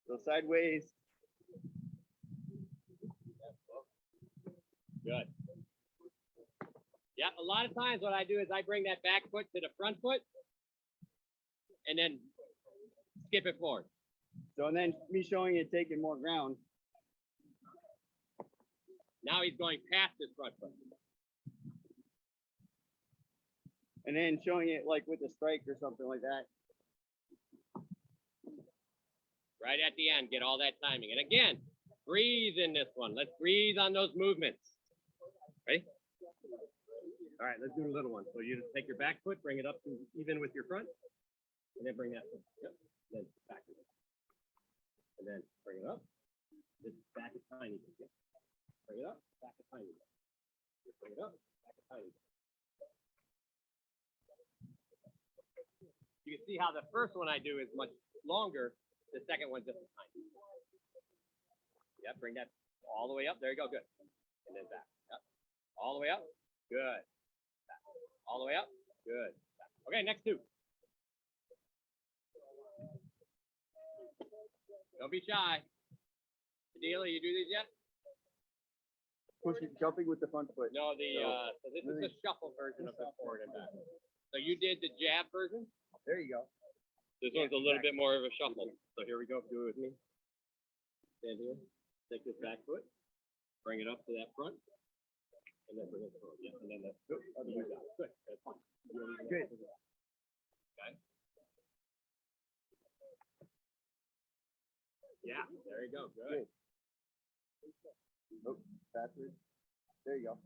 So sideways. Good. Yeah, a lot of times what I do is I bring that back foot to the front foot and then skip it forward. So and then me showing you taking more ground. Now he's going past his front foot. And then showing it like with a strike or something like that. Right at the end, get all that timing. And again, breathe in this one. Let's breathe on those movements. Ready? All right, let's do a little one. So you just take your back foot, bring it up to even with your front, and then bring that foot. Yep. Then back. And then bring it up. This back is tiny. Yep. Bring it up, back is tiny. Bring it up, back is tiny. You can see how the first one I do is much longer. The second one's just a tiny. Yep, bring that all the way up. There you go, good. And then back. Yep. All the way up. Good. Back. All the way up. Good. Back. Okay, next 2. Don't be shy. Adelia, you do these yet? Pushing, jumping with the front foot. No, so this is the shuffle version of the forward and back. So you did the jab version. There you go. This one's a little bit more of a shuffle. So here we go. Do it with me. Stand here. Take this back foot. Bring it up to that front. And then bring it forward. Yeah. And then that's good. You got it. Good. That's fine. Good. Okay. Yeah. There you go. Good. Oh, backwards. There you go.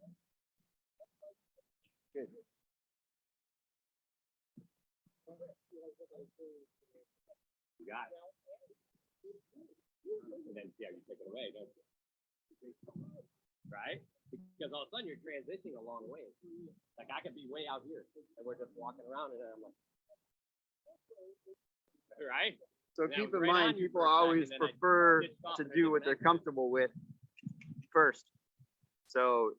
Good. You got it. And then yeah, you take it away, don't you? Right? Because all of a sudden you're transitioning a long way. Like I could be way out here and we're just walking around and then I'm like, right? So Now, keep in right on mind, you people for a second, always and then I prefer ditched off to and I do did what the they're next one. comfortable with first. So,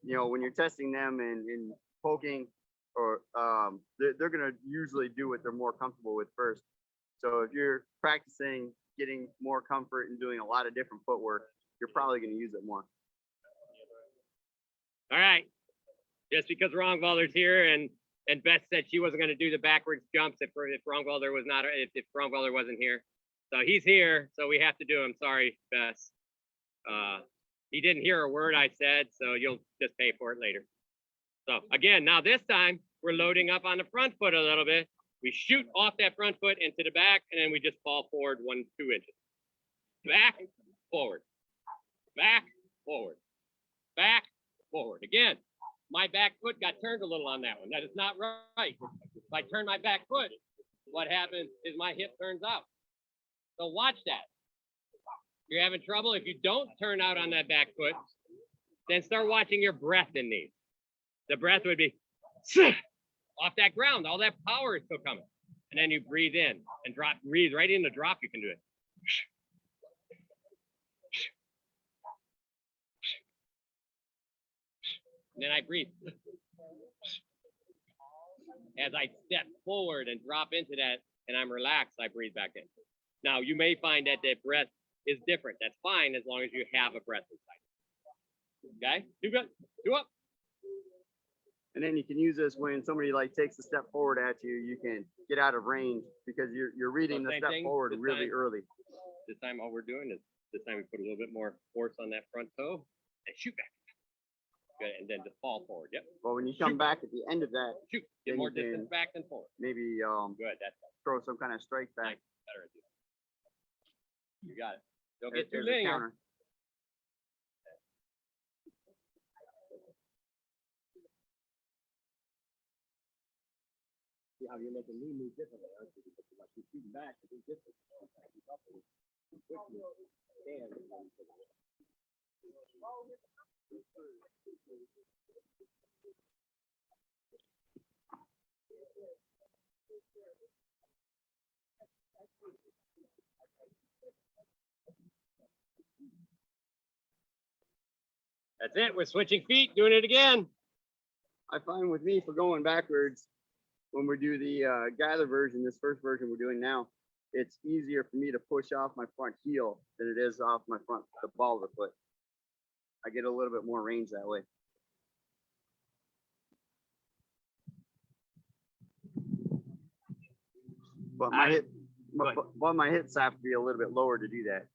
when you're testing them and poking or they're gonna usually do what they're more comfortable with first. So if you're practicing getting more comfort and doing a lot of different footwork, you're probably gonna use it more. All right. Just because Rongwalder's here and Beth said she wasn't going to do the backwards jumps if Rongwalder was not, if Rongwalder wasn't here. So he's here, so we have to do him. Sorry, Beth. He didn't hear a word I said, so you'll just pay for it later. So again, now this time we're loading up on the front foot a little bit. We shoot off that front foot into the back, and then we just fall forward 1-2 inches. Back, forward, back, forward, back, forward. Again, my back foot got turned a little on that one. That is not right. If I turn my back foot, what happens is my hip turns out. So watch that. If you're having trouble, if you don't turn out on that back foot, then start watching your breath in these. The breath would be off that ground. All that power is still coming. And then you breathe in and drop, breathe right in the drop. You can do it. And then I breathe. As I step forward and drop into that and I'm relaxed, I breathe back in. Now, you may find that the breath is different. That's fine as long as you have a breath inside. Okay? Two good. Two up. And then you can use this when somebody like takes a step forward at you, you can get out of range because you're reading the Same step thing forward this really time. early. This time all we're doing is, this time we put a little bit more force on that front toe and shoot back. Good, and then just fall forward. Yep. But when you come Shoot. back at the end of that, Shoot. Then Get more you distance can- back than forward. maybe Good. That's throw some kind of strike back. nice. Better idea. You got it. Don't There- get too there's a linear. counter. See how you're making me move differently, aren't you? Because you're like you're shooting back, but it's different. That's it. We're switching feet, doing it again. I find with me for going backwards, when we do the gather version, this first version we're doing now, it's easier for me to push off my front heel than it is off my front, the ball of the foot. I get a little bit more range that way. But my hip, Go ahead. but my hips have to be a little bit lower to do that.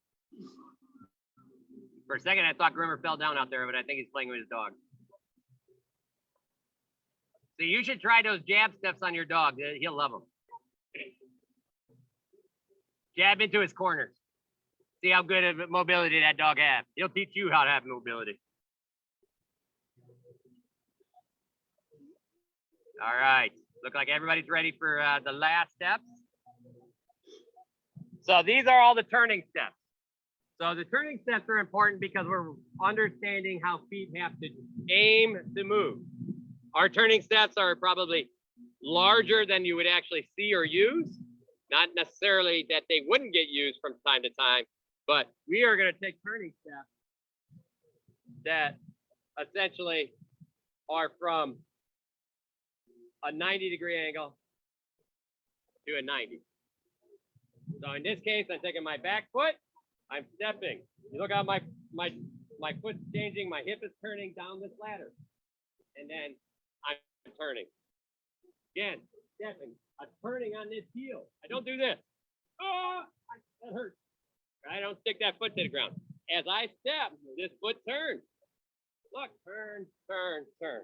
For a second, I thought Grimmer fell down out there, but I think he's playing with his dog. So you should try those jab steps on your dog. He'll love them. Jab into his corners. See how good of mobility that dog has. He'll teach you how to have mobility. All right. Look like everybody's ready for the last steps. So these are all the turning steps. So the turning steps are important because we're understanding how feet have to aim to move. Our turning steps are probably larger than you would actually see or use. Not necessarily that they wouldn't get used from time to time, but we are going to take turning steps that essentially are from a 90-degree angle to a 90. So in this case, I'm taking my back foot, I'm stepping. You look how my foot's changing, my hip is turning down this ladder. And then I'm turning. Again, stepping. I'm turning on this heel. I don't do this. Oh, that hurts. I don't stick that foot to the ground. As I step, this foot turns. Look, turn, turn, turn.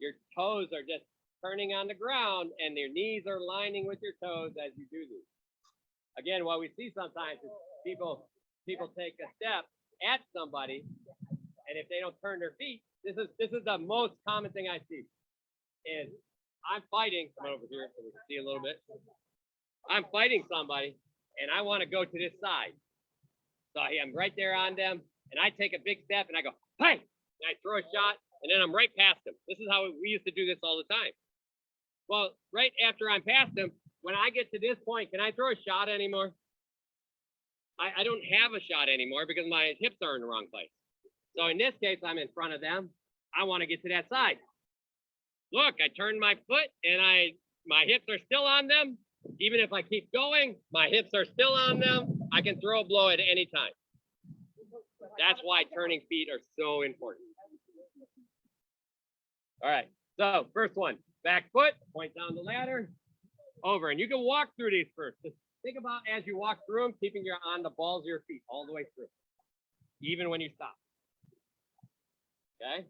Your toes are just turning on the ground and your knees are lining with your toes as you do this. Again, what we see sometimes is people take a step at somebody, and if they don't turn their feet, this is the most common thing I see. Is I'm fighting, come over here so we can see a little bit. I'm fighting somebody, and I want to go to this side. So I'm right there on them, and I take a big step, and I go, hey, and I throw a shot, and then I'm right past them. This is how we used to do this all the time. Well, right after I'm past them, when I get to this point, can I throw a shot anymore? I don't have a shot anymore because my hips are in the wrong place. So in this case, I'm in front of them. I want to get to that side. look, I turned my foot and my hips are still on them. Even if I keep going, my hips are still on them. I can throw a blow at any time. That's why turning feet are so important. All right, so first one, back foot, point down the ladder, over. And you can walk through these first. Just think about as you walk through them, keeping your on the balls of your feet all the way through, even when you stop. Okay?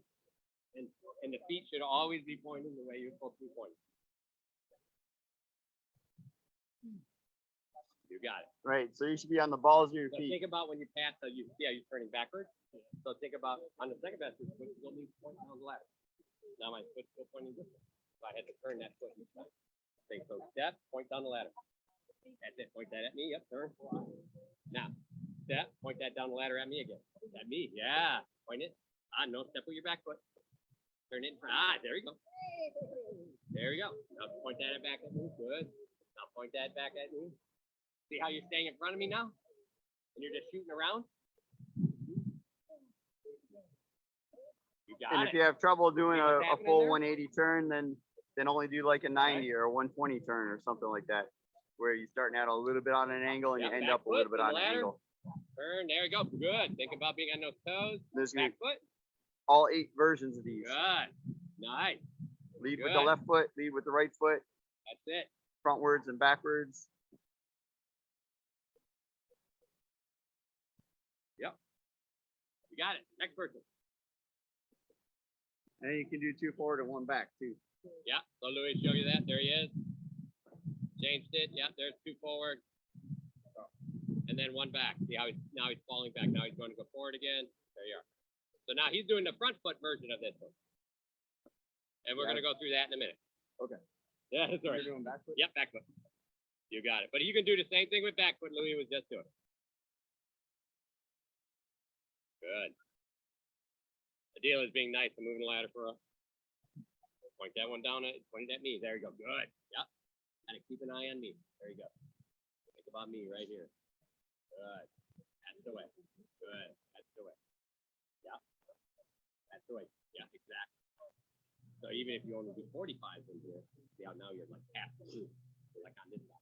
And the feet should always be pointing the way you're supposed to be pointing. You got it. Right, so you should be on the balls of your So feet. think about when you pass, so you see how you're turning backwards. So think about on the second pass, your foot still needs to point down the ladder. Now my foot's still pointing this way. So I had to turn that foot each time. Okay, so step, point down the ladder. That's it. Point that at me. Yep, turn. Now, step, point that down the ladder at me again. At me. Yeah. Point it. No, step with your back foot. Turn it in front. There you go. There you go. Now point that back at me. Good. Now point that back at me. See how you're staying in front of me now? And you're just shooting around? You got And it. if you have trouble doing See what's a happening full there? 180 turn, then only do like a 90 or a 120 turn or something like that, where you starting out a little bit on an angle and Yeah, you end back up a little foot bit to the on an ladder. angle. Turn. There you go. Good. Think about being on those toes. There's gonna Back be foot. all 8 versions of these. Good. Nice. Lead with the Good. left foot, lead with the right foot, That's it. frontwards and backwards. You got it. Next person. And you can do 2 forward and 1 back too. Yeah. So Louis show you that. There he is. Changed it. Yeah. There's 2 forward. And then 1 back. See how now he's falling back. Now he's going to go forward again. There you are. So now he's doing the front foot version of this one. And we're going to go through that in a minute. Okay. Yeah, that's all right. You're doing back foot? Yep, back foot. You got it. But you can do the same thing with back foot Louis was just doing. Good. The deal is being nice and moving the ladder for us. Point that one down at, point it at me. There you go. Good. Yep. And keep an eye on me. There you go. Think about me right here. Good. That's the way. Good. That's the way. Yeah. That's the way. Yeah, exactly. So even if you only do 45s in here, see how now you're like half. You're like on this side.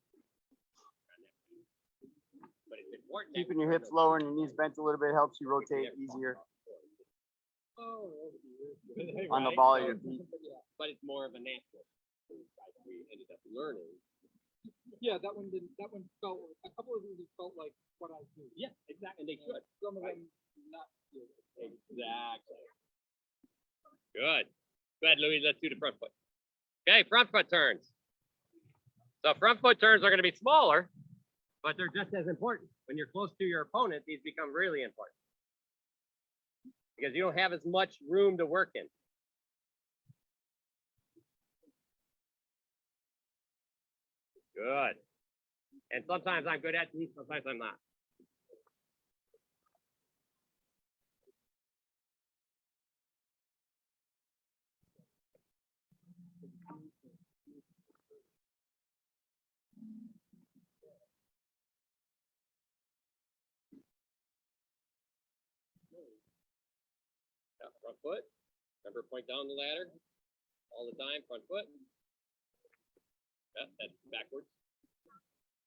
But it's important. that Keeping we your hips know- lower and your knees bent a little bit helps you rotate easier on the Right? ball of So- your feet. But it's more of a natural. Like we ended up learning. Yeah, that one didn't. That one felt. A couple of these felt like what I do. Yeah, exactly. And they should. Some of Right. them not. Exactly. Good. Go ahead, Louis. Let's do the front foot. Okay, front foot turns. So front foot turns are going to be smaller, but they're just as important. When you're close to your opponent, these become really important because you don't have as much room to work in. Good. And sometimes I'm good at these, sometimes I'm not. Yeah, front foot. Remember, point down the ladder all the time. Front foot. Yeah, that's backwards.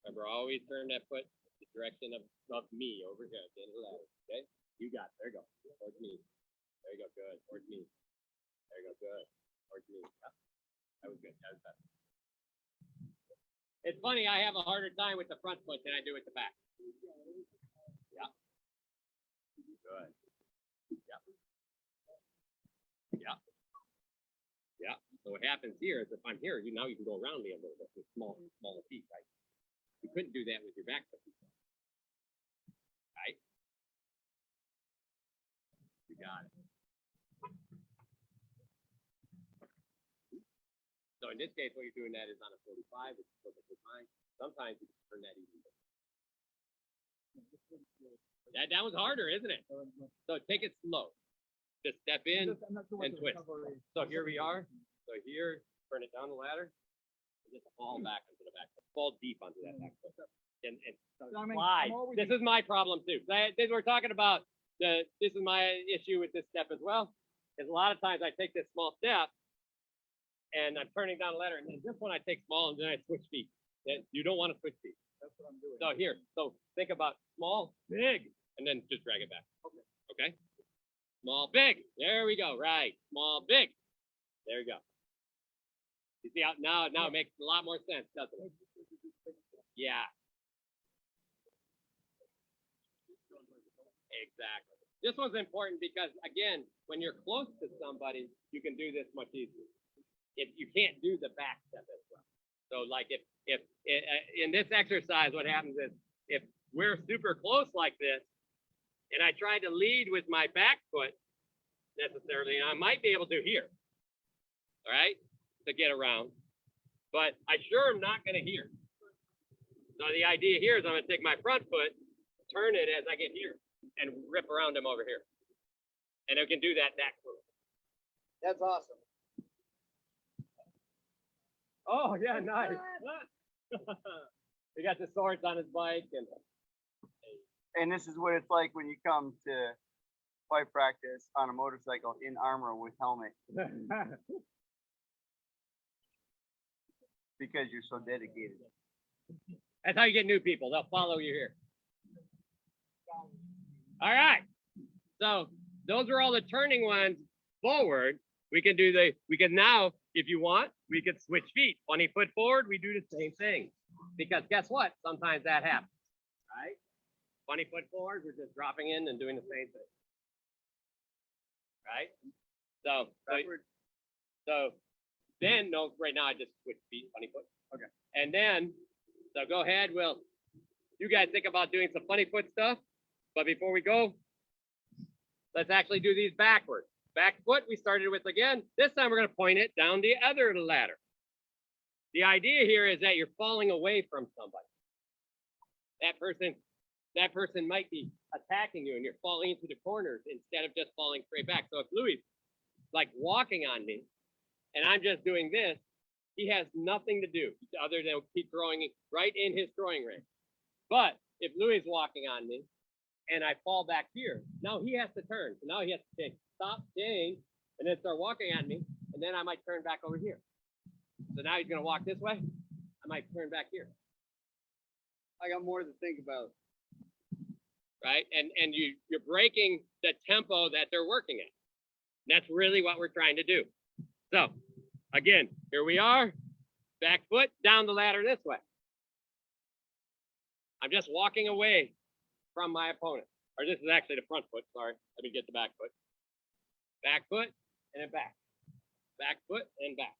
Remember, always turn that foot the direction of me over here at the end of the ladder. Okay? You got it. There you go. Towards me. There you go. Good. Towards me. There you go. Good. Towards me. Yeah. That was good. That was better. It's funny, I have a harder time with the front foot than I do with the back. Yeah. Good. Yeah. Yeah. Yeah. So what happens here is if I'm here, now you can go around me a little bit with smaller feet, right? You couldn't do that with your back foot. Right? You got it. So in this case, what you're doing that is on a 45, which is perfectly fine. Sometimes you can turn that even better. That was harder, isn't it? So take it slow. Just step in I'm not sure what and the twist. recovery- So here we are. So here, turn it down the ladder. And just fall back onto the back foot. Fall deep onto that back foot. And I mean, slide. I'm always- This is my problem too. We're talking about this is my issue with this step as well. Is a lot of times I take this small step and I'm turning down the ladder, and then this one I take small, and then I switch feet. Then you don't want to switch feet. That's what I'm doing. So here, so think about small, big, and then just drag it back. Okay. Small, big. There we go. Right. Small, big. There you go. You see how now it makes a lot more sense, doesn't it? Yeah. Exactly. This one's important because again, when you're close to somebody, you can do this much easier. If you can't do the back step as well. So like if in this exercise, what happens is if we're super close like this, and I try to lead with my back foot necessarily, and I might be able to here, all right, to get around, but I sure am not going to here. So the idea here is I'm going to take my front foot, turn it as I get here, and rip around him over here. And I can do that quick. That's awesome. Oh, yeah, nice. He got the swords on his bike. And this is what it's like when you come to fight practice on a motorcycle in armor with helmet because you're so dedicated. That's how you get new people. They'll follow you here. All right. So those are all the turning ones forward. We can now, if you want, we could switch feet. 20 foot forward, we do the same thing. Because guess what? Sometimes that happens, right? 20 foot forward, we're just dropping in and doing the same thing. Right? So then, no, right now I just switch feet, 20 foot. Okay. And then, so go ahead, you guys think about doing some funny foot stuff. But before we go, let's actually do these backwards. Back foot we started with again. This time we're going to point it down the other ladder. The idea here is that you're falling away from somebody. That person might be attacking you and you're falling into the corners instead of just falling straight back. So if Louis like walking on me and I'm just doing this, he has nothing to do other than keep throwing right in his throwing range. But if Louis is walking on me and I fall back here, now he has to turn. So now he has to say, stop, change, and then start walking on me, and then I might turn back over here. So now he's gonna walk this way. I might turn back here. I got more to think about. Right? And you're breaking the tempo that they're working at. That's really what we're trying to do. So again, here we are, back foot down the ladder this way. I'm just walking away from my opponent. Or this is actually the front foot, sorry. Let me get the back foot. Back foot and then back. Back foot and back.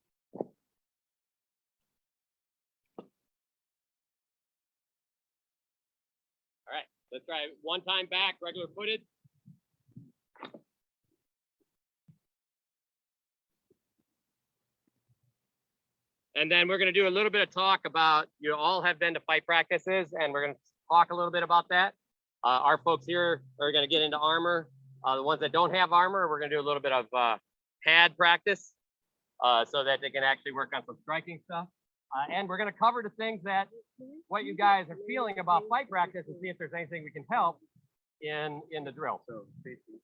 All right, let's try it one time back, regular footed. And then we're going to do a little bit of talk about, you all have been to fight practices, and we're going to talk a little bit about that. Our folks here are going to get into armor. The ones that don't have armor, we're going to do a little bit of pad practice so that they can actually work on some striking stuff. And we're going to cover the things that what you guys are feeling about fight practice and see if there's anything we can help in the drill. So basically,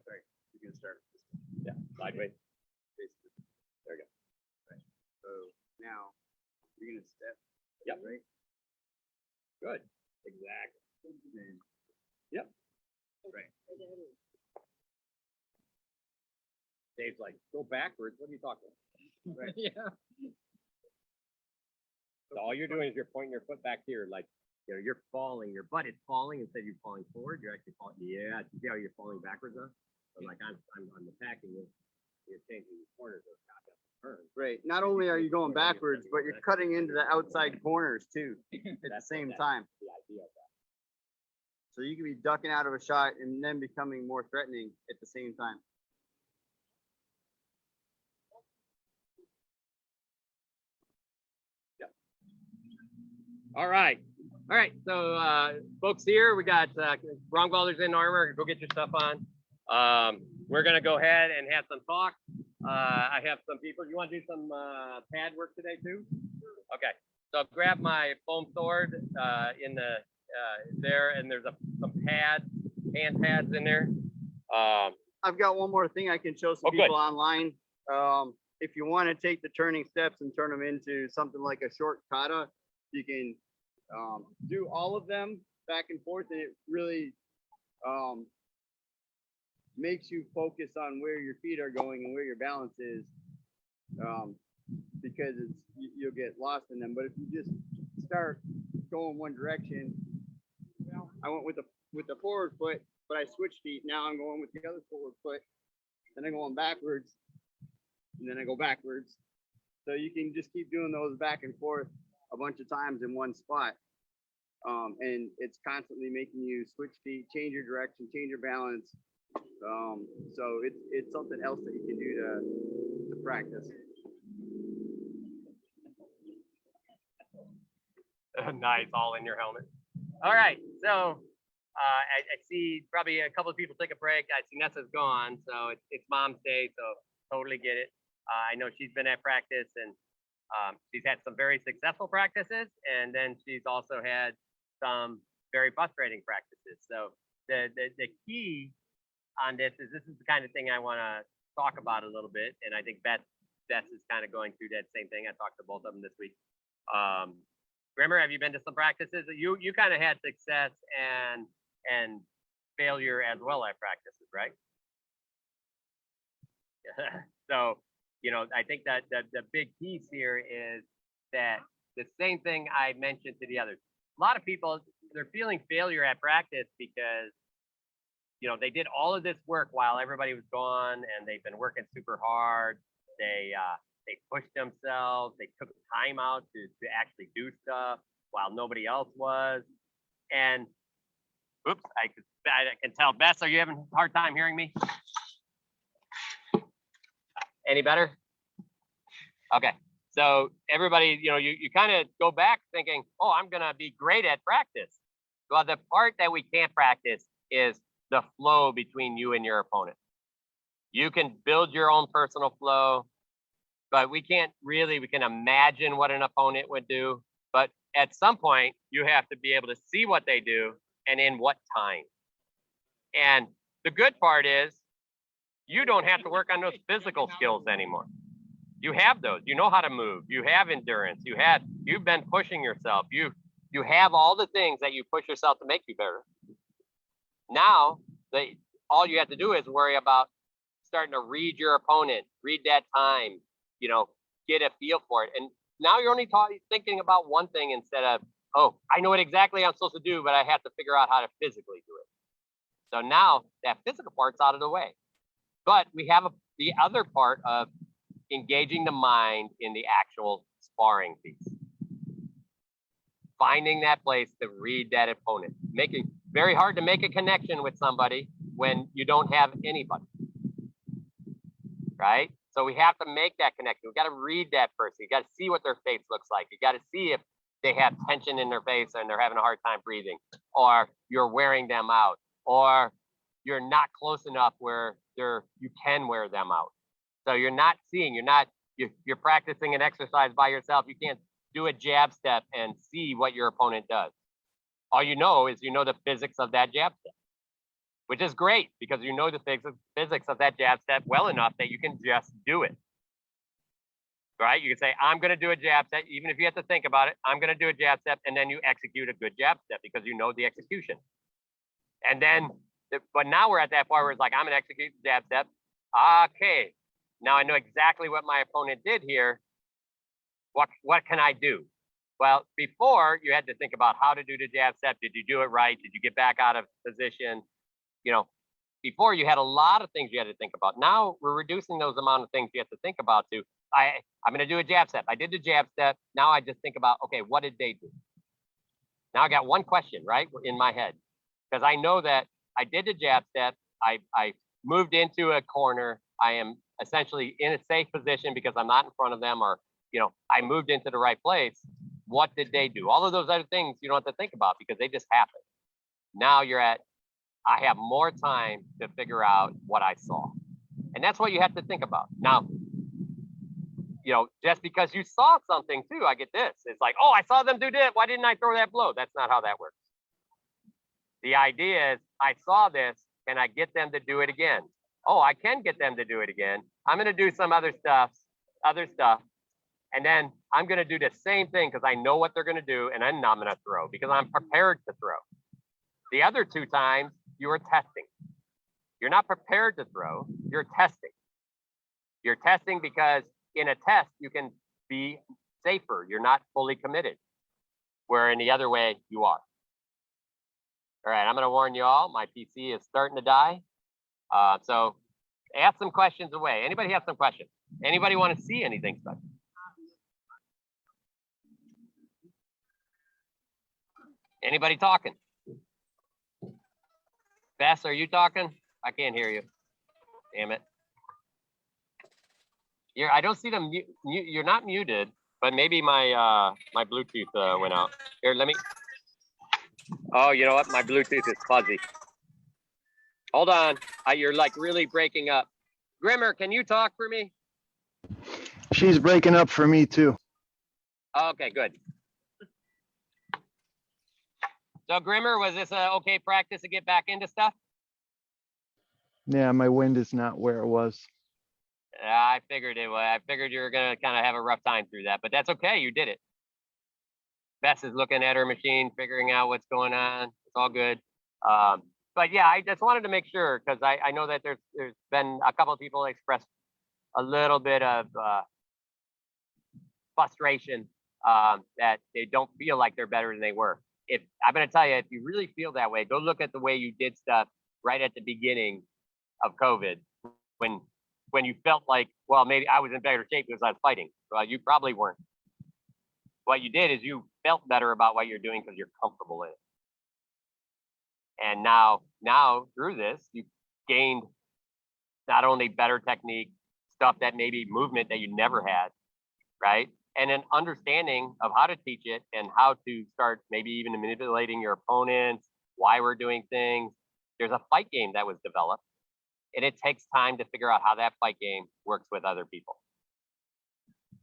Sorry, you can start. yeah, sideways. There we go. Right. So now you're gonna step. Yep. Right. Good. Exactly. Then, Yep. right. Dave's like, go backwards. What are you talking about? Right. Yeah. So all you're doing is you're pointing your foot back here, like, you know, you're falling, your butt is falling instead of you falling forward. You're actually falling. Yeah. See how you're falling backwards now? So like I'm attacking you. You're changing the corners of turn. Right. Not only are you going backwards, but you're cutting into the outside corners too at the same time. The idea of that. So you can be ducking out of a shot and then becoming more threatening at the same time. All right. All right. So folks here, we got wrong welders in armor. Go get your stuff on. We're going to go ahead and have some talk. I have some people. You want to do some pad work today too? Okay. So grab my foam sword in the there, and there's some pads hand pads in there. I've got one more thing I can show some Oh, good. people online. If you want to take the turning steps and turn them into something like a short kata, you can do all of them back and forth, and it really makes you focus on where your feet are going and where your balance is, because you'll get lost in them. But if you just start going one direction, I went with the forward foot, but I switched feet. Now I'm going with the other forward foot, then I'm going backwards, and then I go backwards. So you can just keep doing those back and forth a bunch of times in one spot. And it's constantly making you switch feet, change your direction, change your balance. So it's something else that you can do to practice. Nice, all in your helmet. All right, so I see probably a couple of people take a break. I see Nessa's gone, so it's Mom's Day, so totally get it. I know she's been at practice, and she's had some very successful practices, and then she's also had some very frustrating practices. So the key on this is the kind of thing I want to talk about a little bit, and I think Beth is kind of going through that same thing. I talked to both of them this week. Grimmer, have you been to some practices? You kind of had success and failure as well at practices, right? So, you know, I think that the big piece here is that the same thing I mentioned to the others. A lot of people, they're feeling failure at practice because, you know, they did all of this work while everybody was gone, and they've been working super hard. They pushed themselves. They took time out to actually do stuff while nobody else was. And oops, I can tell. Bess, are you having a hard time hearing me? Any better? Okay. So everybody, you know, you kind of go back thinking, oh, I'm gonna be great at practice. Well, the part that we can't practice is the flow between you and your opponent. You can build your own personal flow, but we can imagine what an opponent would do. But at some point, you have to be able to see what they do and in what time. And the good part is you don't have to work on those physical skills anymore. You have those. You know how to move. You have endurance. You've been pushing yourself. You have all the things that you push yourself to make you better. Now, all you have to do is worry about starting to read your opponent, read that time, you know, get a feel for it. And now you're only thinking about one thing instead of, oh, I know what exactly I'm supposed to do, but I have to figure out how to physically do it. So now that physical part's out of the way. But we have the other part of engaging the mind in the actual sparring piece. Finding that place to read that opponent. Very hard to make a connection with somebody when you don't have anybody, right? So we have to make that connection. We've got to read that person. You got to see what their face looks like. You got to see if they have tension in their face and they're having a hard time breathing, or you're wearing them out, or you're not close enough where you can wear them out. So you're not seeing, you're practicing an exercise by yourself. You can't do a jab step and see what your opponent does. All you know is the physics of that jab step, which is great because you know the physics of that jab step well enough that you can just do it. Right? You can say, I'm going to do a jab step, even if you have to think about it. I'm going to do a jab step, and then you execute a good jab step because you know the execution. And then, but now we're at that part where it's like, I'm going to execute the jab step. Okay, now I know exactly what my opponent did here. What can I do? Well, before you had to think about how to do the jab step. Did you do it right? Did you get back out of position? You know, before you had a lot of things you had to think about. Now we're reducing those amount of things you have to think about to, I'm going to do a jab step. I did the jab step. Now I just think about, okay, what did they do? Now I got one question, right, in my head, because I know that I did the jab step. I moved into a corner. I am essentially in a safe position because I'm not in front of them, or, you know, I moved into the right place. What did they do? All of those other things you don't have to think about because they just happen. Now I have more time to figure out what I saw. And that's what you have to think about. Now, you know, just because you saw something too, I get this. It's like, oh, I saw them do this. Why didn't I throw that blow? That's not how that works. The idea is, I saw this, can I get them to do it again? Oh, I can get them to do it again. I'm gonna do some other stuff, and then I'm gonna do the same thing because I know what they're gonna do, and then I'm gonna throw because I'm prepared to throw. The other 2 times, you were testing. You're not prepared to throw, you're testing. You're testing because in a test, you can be safer. You're not fully committed, where in the other way, you are. All right, I'm gonna warn you all, my PC is starting to die. So ask some questions away. Anybody have some questions? Anybody want to see anything special? Anybody talking? Bess, are you talking? I can't hear you. Damn it. I don't see them. You're not muted, but maybe my my Bluetooth went out. Here, let me. Oh, you know what? My Bluetooth is fuzzy. Hold on. You're like really breaking up. Grimmer, can you talk for me? She's breaking up for me too. Okay, good. So Grimmer, was this a okay practice to get back into stuff? Yeah, my wind is not where it was. I figured it was. I figured you were gonna kind of have a rough time through that, but that's okay. You did it. Bess is looking at her machine, figuring out what's going on. It's all good. But yeah, I just wanted to make sure because I know that there's been a couple of people expressed a little bit of frustration that they don't feel like they're better than they were. If I'm going to tell you, if you really feel that way, go look at the way you did stuff right at the beginning of COVID, when you felt like, well, maybe I was in better shape because I was fighting. Well, you probably weren't. What you did is you felt better about what you're doing because you're comfortable in it. And now through this, you gained not only better technique, stuff that maybe movement that you never had, right? And an understanding of how to teach it and how to start maybe even manipulating your opponents, why we're doing things. There's a fight game that was developed, and it takes time to figure out how that fight game works with other people.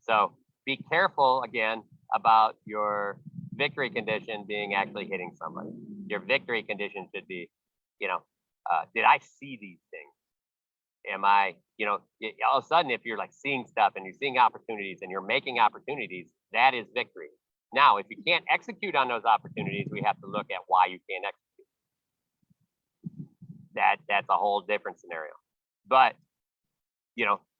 So be careful again about your victory condition being actually hitting somebody. Your victory condition should be, did I see these things? Am I, all of a sudden, if you're like seeing stuff and you're seeing opportunities and you're making opportunities, that is victory. Now, if you can't execute on those opportunities, we have to look at why you can't execute. That's a whole different scenario. But,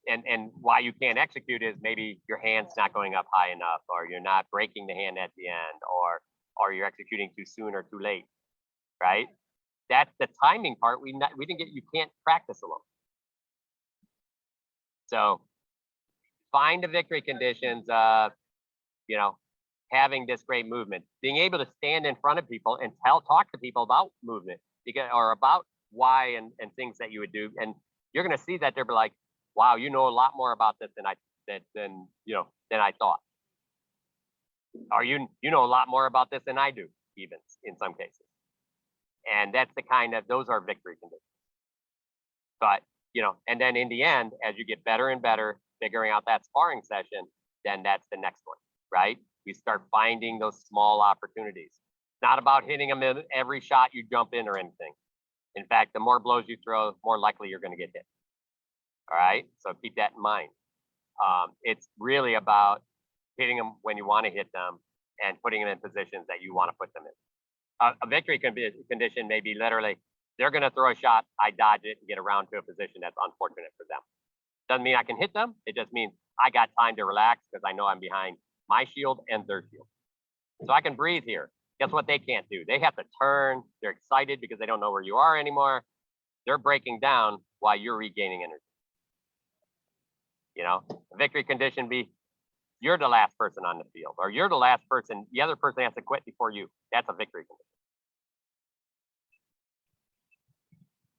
and why you can't execute is maybe your hand's not going up high enough, or you're not breaking the hand at the end, or you're executing too soon or too late, right? That's the timing part. We didn't get. You can't practice alone. So find the victory conditions of, having this great movement, being able to stand in front of people and talk to people about movement or about why and things that you would do. And you're going to see that they're like, wow, you know a lot more about this than I thought. Or you know a lot more about this than I do, even in some cases. And that's those are victory conditions. But, and then in the end, as you get better and better, figuring out that sparring session, then that's the next one, right? You start finding those small opportunities. It's not about hitting them in every shot you jump in or anything. In fact, the more blows you throw, the more likely you're going to get hit. All right, so keep that in mind. It's really about hitting them when you want to hit them and putting them in positions that you want to put them in. A victory condition may be literally, they're going to throw a shot, I dodge it and get around to a position that's unfortunate for them. Doesn't mean I can hit them. It just means I got time to relax because I know I'm behind my shield and their shield. So I can breathe here. Guess what they can't do? They have to turn. They're excited because they don't know where you are anymore. They're breaking down while you're regaining energy. A victory condition be, you're the last person on the field, or you're the last person, the other person has to quit before you. That's a victory condition.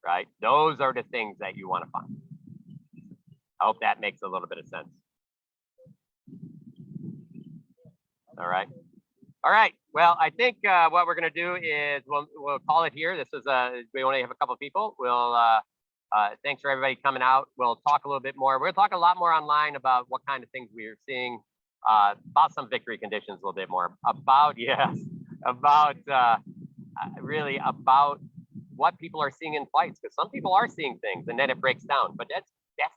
Right? Those are the things that you want to find. I hope that makes a little bit of sense. All right. All right. Well, I think what we're going to do is we'll call it here. This is we only have a couple of people. We'll thanks for everybody coming out. We'll talk a little bit more. We'll talk a lot more online about what kind of things we're seeing, about some victory conditions a little bit more, about really about what people are seeing in fights, because some people are seeing things and then it breaks down, but that's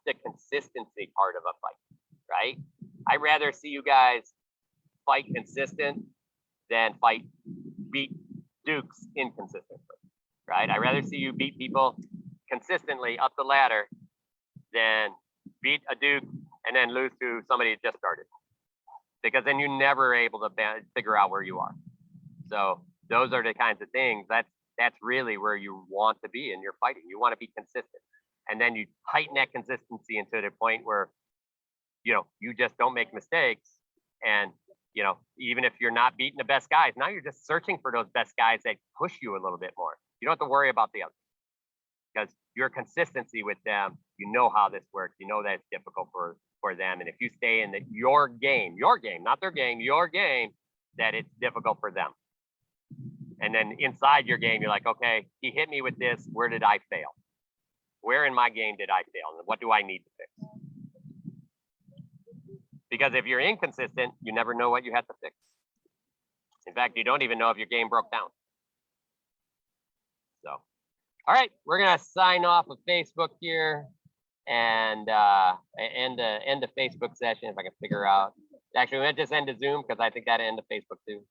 the consistency part of a fight, right? I'd rather see you guys fight consistent than beat dukes inconsistently, right? I'd rather see you beat people consistently up the ladder than beat a duke and then lose to somebody that just started, because then you're never able to figure out where you are. So those are the kinds of things that's really where you want to be in your fighting. You want to be consistent, and then you tighten that consistency into the point where you just don't make mistakes. And even if you're not beating the best guys, now you're just searching for those best guys that push you a little bit more. You don't have to worry about the others, because your consistency with them, you know how this works. You know that it's difficult for them. And if you stay in your game, not their game, your game, that it's difficult for them. And then inside your game, you're like, okay, he hit me with this. Where did I fail? Where in my game did I fail? And what do I need to fix? Because if you're inconsistent, you never know what you have to fix. In fact, you don't even know if your game broke down. So, all right, we're gonna sign off of Facebook here and end the Facebook session if I can figure out. Actually, we might just end the Zoom because I think that end the Facebook too.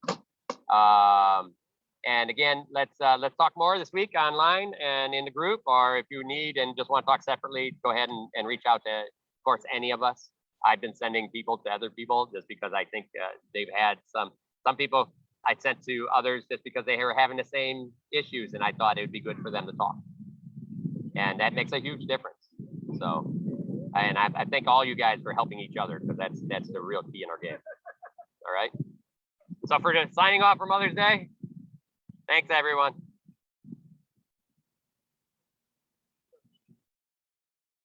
And again, let's talk more this week online and in the group, or if you need and just want to talk separately, go ahead and reach out to, of course, any of us. I've been sending people to other people just because I think they've had some people I sent to others just because they were having the same issues, and I thought it would be good for them to talk. And that makes a huge difference. So, and I thank all you guys for helping each other, because that's the real key in our game. All right. So for the signing off for Mother's Day, thanks everyone.